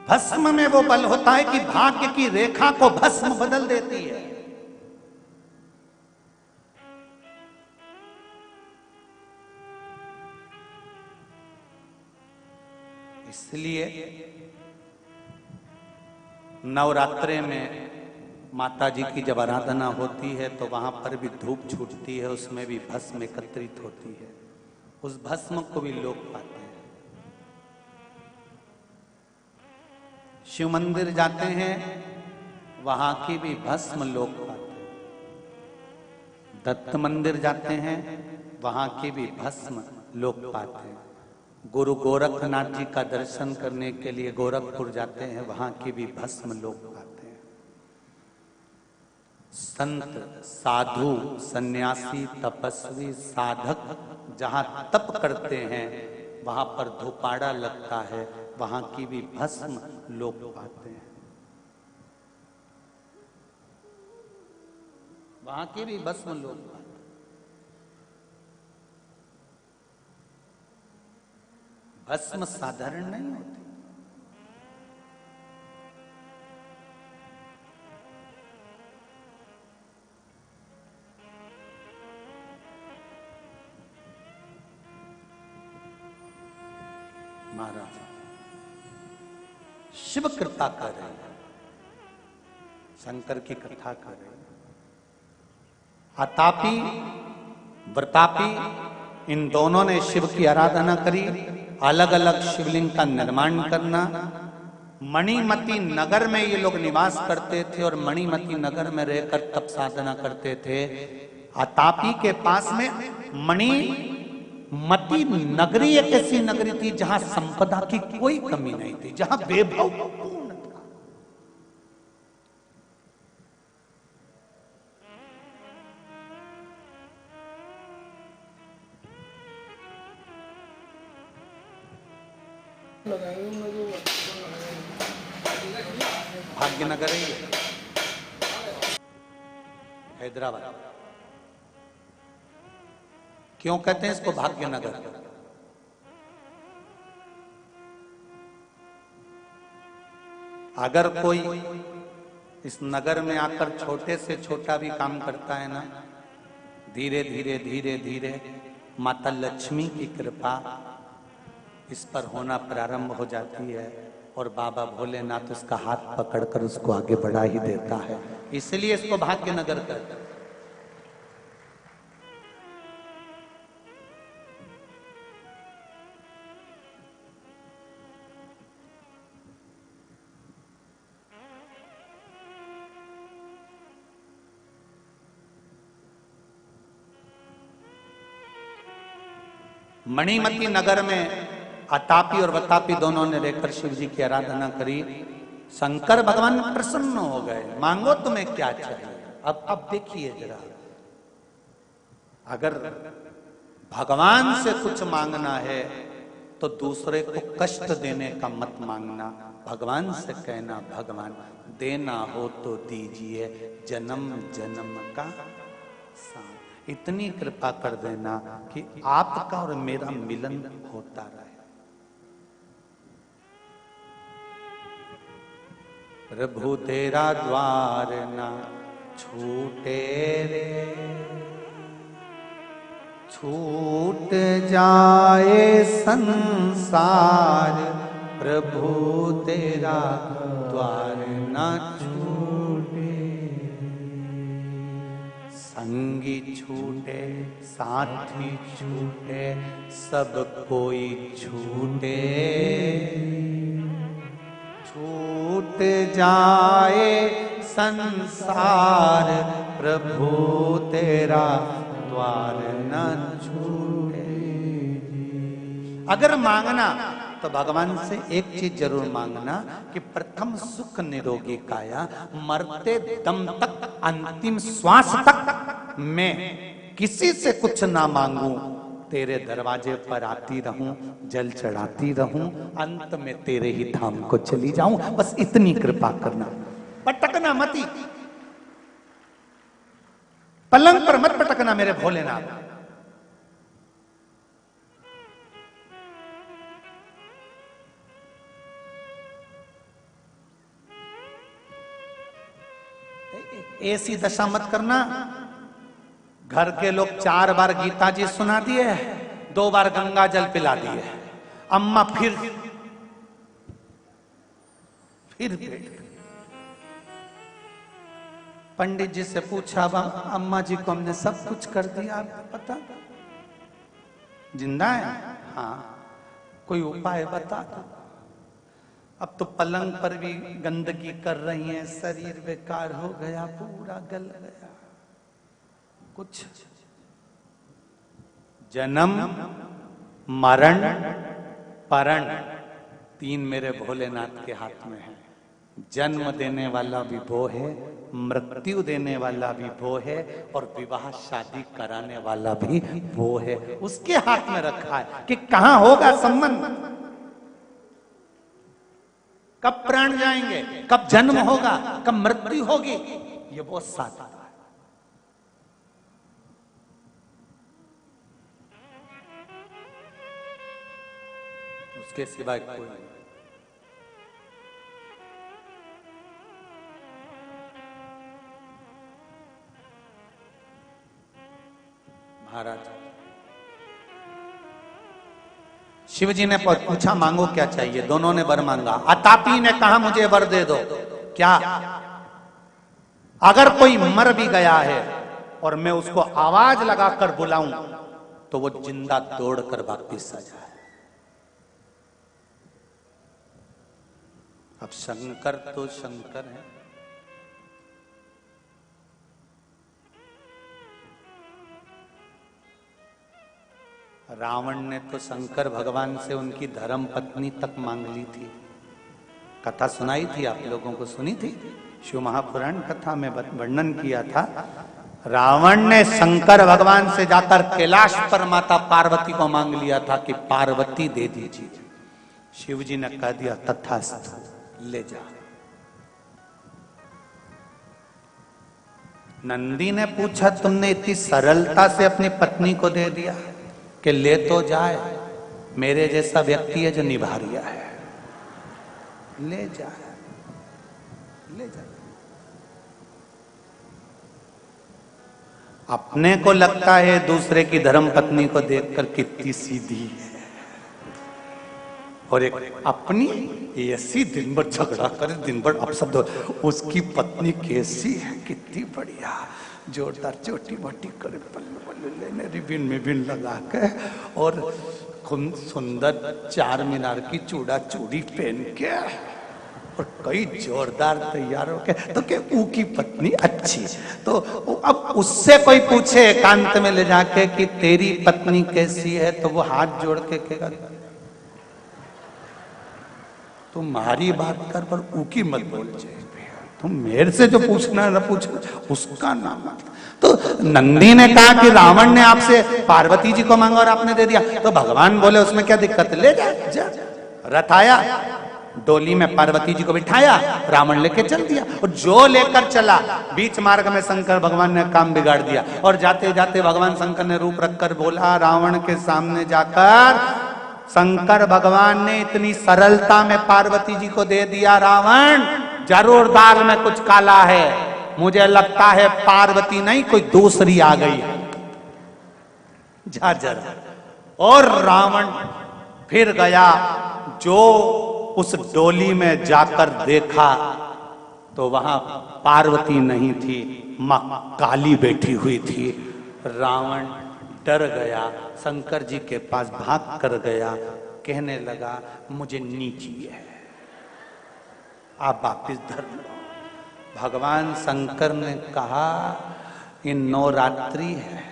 भस्म में वो बल होता है कि भाग्य की रेखा को भस्म बदल देती है। इसलिए नवरात्रे में माता जी की जब आराधना होती है तो वहां पर भी धूप छूटती है, उसमें भी भस्म एकत्रित होती है। उस भस्म को भी लोग पाते हैं। शिव मंदिर जाते हैं, वहां की भी भस्म लोग पाते हैं। दत्त मंदिर जाते हैं, वहां की भी भस्म लोग पाते हैं। गुरु गोरखनाथ जी का दर्शन करने के लिए गोरखपुर जाते हैं, वहां की भी भस्म लोग पाते हैं। संत, साधु, सन्यासी, तपस्वी, साधक जहां तप करते हैं वहां पर धूपाड़ा लगता है, वहां की भी भस्म लोग पाते हैं। वहां की भी भस्म लोग पाते हैं। भस्म साधारण नहीं होती। महाराज शिव कृपा कर रहे हैं, शंकर की कथा कर रहे हैं। आतापी व्रतापी इन दोनों ने शिव की आराधना करी। अलग अलग शिवलिंग का निर्माण करना। मणिमती नगर में ये लोग निवास करते थे और मणिमती नगर में रहकर तप साधना करते थे। आतापी के पास में मणिमती नगरी एक ऐसी नगरी थी जहां संपदा की कोई कमी नहीं थी, जहां वैभव पूर्ण था। भाग्यनगर ही है, हैदराबाद। क्यों कहते हैं इसको भाग्यनगर? अगर कोई इस नगर में आकर छोटे से छोटा भी काम करता है ना, धीरे धीरे धीरे धीरे माता लक्ष्मी की कृपा इस पर होना प्रारंभ हो जाती है और बाबा भोलेनाथ उसका हाथ पकड़कर उसको आगे बढ़ा ही देता है। इसलिए इसको भाग्यनगर कहते हैं। मणिमती नगर में आतापी और वतापी दोनों ने रहकर शिव जी की आराधना करी। शंकर भगवान प्रसन्न हो गए। मांगो तुम्हें क्या चाहिए। अब देखिए जरा, अगर भगवान से कुछ मांगना है तो दूसरे को कष्ट देने का मत मांगना। भगवान से कहना, भगवान देना हो तो दीजिए, जन्म जन्म का साथ। इतनी कृपा कर देना कि आपका और मेरा मिलन होता रहे। प्रभु तेरा द्वार ना छूटे रे, छूट जाए संसार। प्रभु तेरा द्वार ना छूटे। संगी छूटे, साथी छूटे, सब कोई छूटे। छूट जाए संसार, प्रभु तेरा द्वार न छूटे। अगर मांगना तो भगवान से एक चीज जरूर मांगना कि प्रथम सुख निरोगी काया, मरते दम तक, अंतिम श्वास तक मैं किसी से कुछ ना मांगू, तेरे दरवाजे पर आती रहूं, जल चढ़ाती रहूं, अंत में तेरे ही धाम को चली जाऊं, बस इतनी कृपा करना। पटकना मती, पलंग पर मत पटकना मेरे भोलेनाथ। ऐसी दशा मत करना। घर के लोग 4 बार गीता जी सुना दिए, 2 बार गंगा जल पिला दिए, अम्मा फिर पंडित जी से पूछा, अम्मा जी को हमने सब कुछ कर दिया, पता जिंदा है? हाँ, कोई उपाय बता दो। अब तो पलंग पर भी गंदगी कर रही हैं, शरीर बेकार हो गया, पूरा गल गया। कुछ जन्म मरण परण 3 मेरे भोलेनाथ के हाथ में है। जन्म देने वाला भी वो है, मृत्यु देने वाला भी वो है, और विवाह शादी कराने वाला भी वो है। उसके हाथ में रखा है कि कहां होगा संबंध, कब प्राण जाएंगे, कब जन्म होगा, कब मृत्यु होगी, ये बहुत साधा है। उसके सिवाय कोई नहीं। महाराज शिव जी ने पूछा मांगो क्या चाहिए, दोनों ने वर मांगा। अतापी ने कहा मुझे वर दे दो। क्या? अगर कोई मर भी गया है और मैं उसको आवाज लगाकर बुलाऊं तो वो जिंदा दौड़कर वापिस आ जाए। अब शंकर तो शंकर है, रावण ने तो शंकर भगवान से उनकी धर्म पत्नी तक मांग ली थी। कथा सुनाई थी, आप लोगों को सुनी थी, शिव महापुराण कथा में वर्णन किया था। रावण ने शंकर भगवान से जाकर कैलाश पर माता पार्वती को मांग लिया था कि पार्वती दे दीजिए। शिव जी ने कह दिया तथास्तु, ले जा। नंदी ने पूछा तुमने इतनी सरलता से अपनी पत्नी को दे दिया कि ले तो जाए, मेरे जैसा व्यक्ति है जो निभा रिया है, ले जाए, ले जाए। अपने को लगता है दूसरे की धर्म पत्नी को देखकर कितनी सीधी है, और एक अपनी ऐसी दिन भर झगड़ा करे, दिन भर अपशब्द, उसकी पत्नी कैसी है, कितनी बढ़िया, जोरदार चोटी मोटी करे, पल्लू पल्लू लेने रिबिन मिबिन लगा के, और सुंदर 4 मीनार की चूड़ा चूड़ी पहन के, और कई जोरदार तैयार होके, तो क्या ऊ की पत्नी अच्छी। तो अब उससे कोई पूछे एकांत में ले जाके कि तेरी पत्नी कैसी है, तो वो हाथ जोड़ के कहेगा तुम्हारी बात कर पर ऊ की मत बोल जाए, तुम मेरे से जो पूछना ना पूछ, उसका नाम मत। तो नंदी ने कहा कि रावण ने आपसे पार्वती जी को मांगा और आपने दे दिया, तो भगवान बोले उसमें क्या दिक्कत, ले जा। रथ आया, डोली में पार्वती जी को बिठाया, रावण लेके चल दिया, और जो लेकर चला बीच मार्ग में शंकर भगवान ने काम बिगाड़ दिया। और जाते जाते भगवान शंकर ने रूप रखकर बोला, रावण के सामने जाकर शंकर भगवान ने इतनी सरलता में पार्वती जी को दे दिया, रावण जरूर दाल में कुछ काला है, मुझे लगता है पार्वती नहीं कोई दूसरी आ गई है, जा जरा। और रावण फिर गया, जो उस डोली में जाकर देखा तो वहां पार्वती नहीं थी, मां काली बैठी हुई थी। रावण डर गया, शंकर जी के पास भाग कर गया, कहने लगा मुझे नीची है, आप वापिस धर्म लो। भगवान शंकर ने कहा ये नवरात्रि है,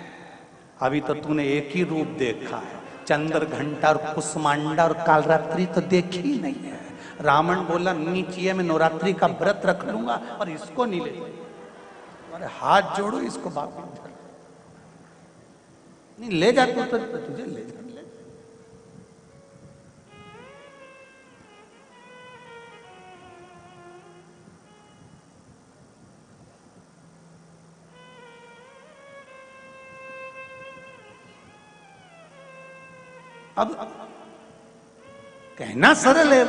अभी तो तूने एक ही रूप देखा है, चंद्र घंटा और कुसमांडा और कालरात्रि तो देखी ही नहीं है। रावण बोला नीची है, मैं नवरात्रि का व्रत रख लूंगा और इसको नहीं ले, अरे हाथ जोड़ो इसको वापिस धर्म। नहीं ले जा तू तो तुझे ले जा। अब कहना सरल है,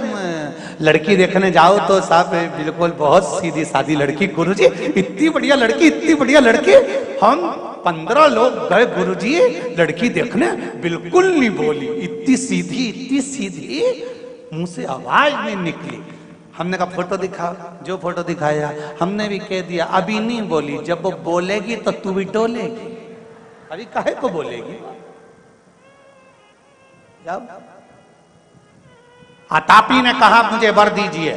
लड़की देखने जाओ तो साहब बिल्कुल बहुत सीधी सादी लड़की, गुरुजी इतनी बढ़िया लड़की, इतनी बढ़िया लड़की। हम 15 लोग गए गुरुजी लड़की देखने, बिल्कुल नहीं बोली, इतनी सीधी मुंह से आवाज नहीं निकली। हमने कहा फोटो दिखा, जो फोटो दिखाया हमने भी कह दिया अभी नहीं बोली, जब वो बोलेगी तो तू भी डोलेगी, अभी काहे को बोलेगी। जब आतापी ने कहा मुझे वर दीजिए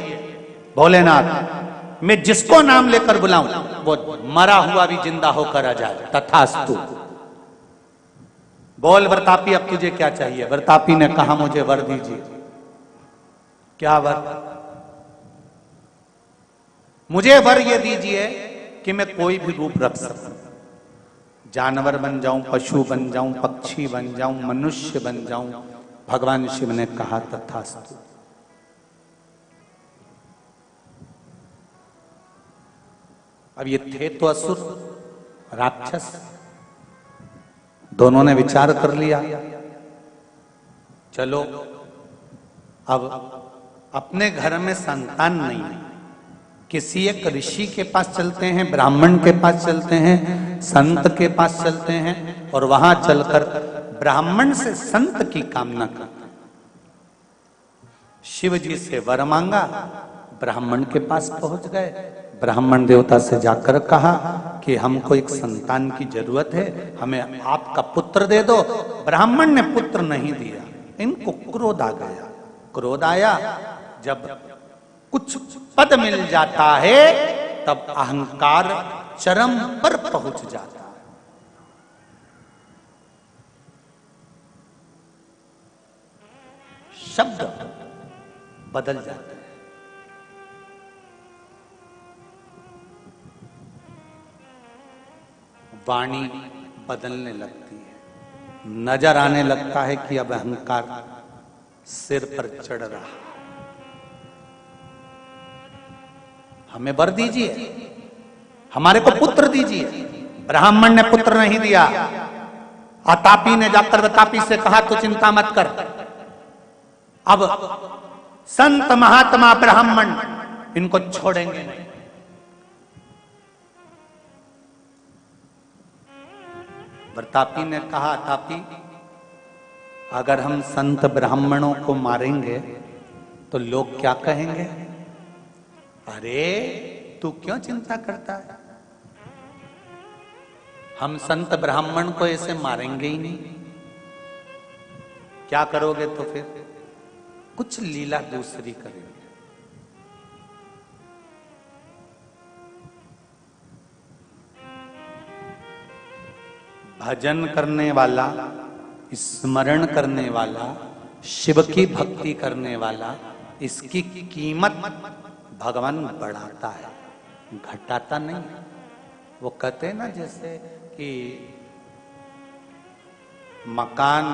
भोलेनाथ, मैं जिसको नाम लेकर बुलाऊं वो मरा हुआ भी जिंदा होकर आ जाए, तथास्तु। बोल वरतापी अब तुझे क्या चाहिए। वरतापी ने कहा मुझे वर दीजिए। क्या वर? मुझे वर ये दीजिए कि मैं कोई भी रूप रख सकूं, जानवर बन जाऊं, पशु बन जाऊं, पक्षी बन जाऊं, मनुष्य बन जाऊं। भगवान शिव ने कहा तथास्तु। अब ये थे तो असुर राक्षस, दोनों ने विचार कर लिया, चलो अब अपने घर में संतान नहीं है, किसी एक ऋषि के पास चलते हैं, ब्राह्मण के पास चलते हैं, संत के पास चलते हैं और वहां चलकर ब्राह्मण से संत की कामना करते। शिव जी से वर मांगा, ब्राह्मण के पास पहुंच गए, ब्राह्मण देवता से जाकर कहा कि हमको एक संतान की जरूरत है, हमें आपका पुत्र दे दो। ब्राह्मण ने पुत्र नहीं दिया, इनको क्रोध आ गया। क्रोध आया, जब कुछ पद मिल जाता है तब अहंकार चरम पर पहुंच जाता है। शब्द बदल जाता है, वाणी बदलने लगती है, नजर आने लगता है कि अब अहंकार सिर पर चढ़ रहा। हमें वर दीजिए, हमारे को पुत्र दीजिए। ब्राह्मण ने पुत्र नहीं दिया। आतापी ने जाकर वतापी से कहा तू चिंता मत कर, अब संत महात्मा ब्राह्मण इनको छोड़ेंगे नहीं। वरतापी ने कहा तापी, अगर हम संत ब्राह्मणों को मारेंगे तो लोग क्या कहेंगे? अरे तू क्यों चिंता करता है, हम संत ब्राह्मण को ऐसे मारेंगे ही नहीं। क्या करोगे तो फिर? कुछ लीला दूसरी करेंगे। भजन करने वाला, स्मरण करने वाला, शिव की भक्ति करने वाला, इसकी कीमत भगवान बढ़ाता है, घटाता नहीं। वो कहते हैं ना जैसे कि मकान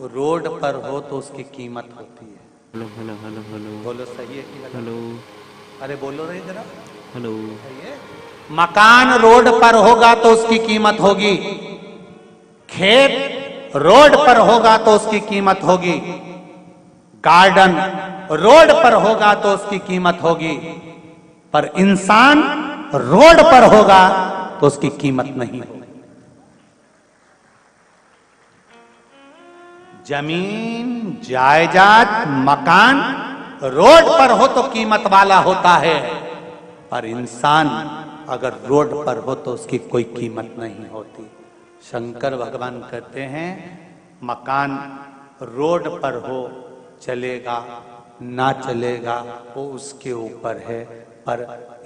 रोड पर हो तो उसकी कीमत होती है। हेलो हेलो हेलो हेलो बोलो सही है कि गलत? हेलो अरे बोलो रे जरा। हेलो सही है? मकान रोड पर होगा तो उसकी कीमत होगी, खेत रोड पर होगा तो उसकी कीमत होगी, गार्डन रोड पर होगा तो उसकी कीमत होगी, पर इंसान रोड पर होगा तो उसकी कीमत नहीं होगी। जमीन, जायदाद, मकान रोड पर हो तो कीमत वाला होता है, पर इंसान अगर रोड पर हो तो उसकी कोई कीमत नहीं होती। शंकर भगवान कहते हैं मकान रोड पर हो चलेगा, ना चलेगा वो उसके ऊपर है, पर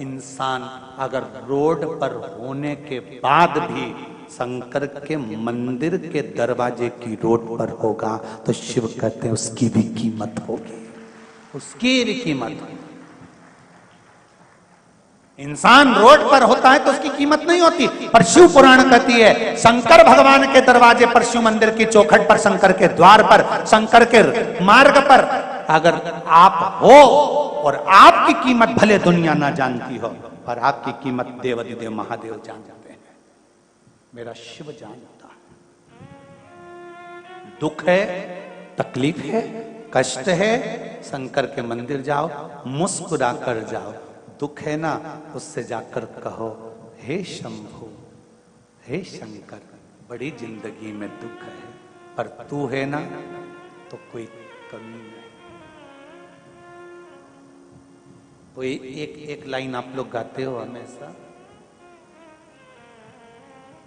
इंसान अगर रोड पर होने के बाद भी शंकर के मंदिर के दरवाजे की रोड पर होगा तो शिव कहते हैं उसकी भी कीमत होगी, उसकी भी कीमत होगी। इंसान रोड पर होता है तो उसकी कीमत नहीं होती, पर शिव पुराण कहती है शंकर भगवान के दरवाजे पर, शिव मंदिर की चौखट पर, शंकर के द्वार पर, शंकर के मार्ग पर अगर आप हो और आपकी कीमत भले दुनिया ना जानती हो, पर आपकी कीमत देवाधिदेव महादेव जानते हैं, मेरा शिव जानता है। दुख है, तकलीफ है, कष्ट है, शंकर के मंदिर जाओ, मुस्कुरा कर जाओ। दुख है ना, उससे जाकर कहो हे शंभु, हे शंकर, बड़ी जिंदगी में दुख है, पर तू है ना तो कोई कमी नहीं। तो एक लाइन आप लोग गाते हो हमेशा,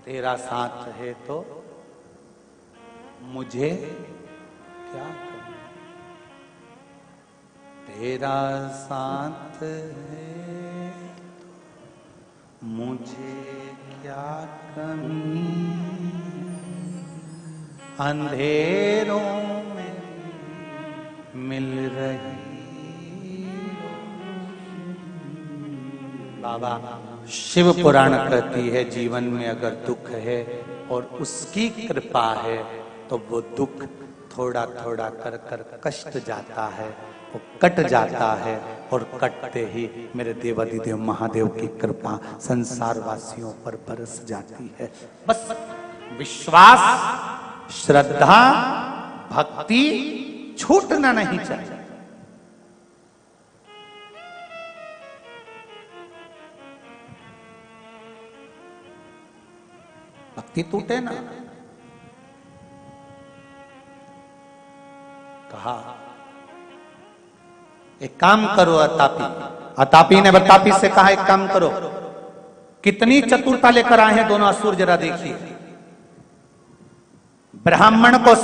तेरा साथ है तो मुझे क्या करना, तेरा साथ है तो मुझे क्या कमी, अंधेरों में मिल रही। बाबा शिव पुराण कहती है जीवन में अगर दुख है और उसकी कृपा है तो वो दुख थोड़ा थोड़ा कर कर कष्ट जाता है, वो कट जाता है, और कटते ही मेरे देवाधिदेव महादेव की कृपा संसार वासियों पर बरस जाती है। बस विश्वास, श्रद्धा, भक्ति छूटना नहीं चाहिए। भक्ति टूटे ना। कहा एक काम करो, अतापी ने बतापी से कहा एक काम करो। कितनी चतुरता लेकर आए हैं दोनों असुर, जरा देखिए। ब्राह्मण को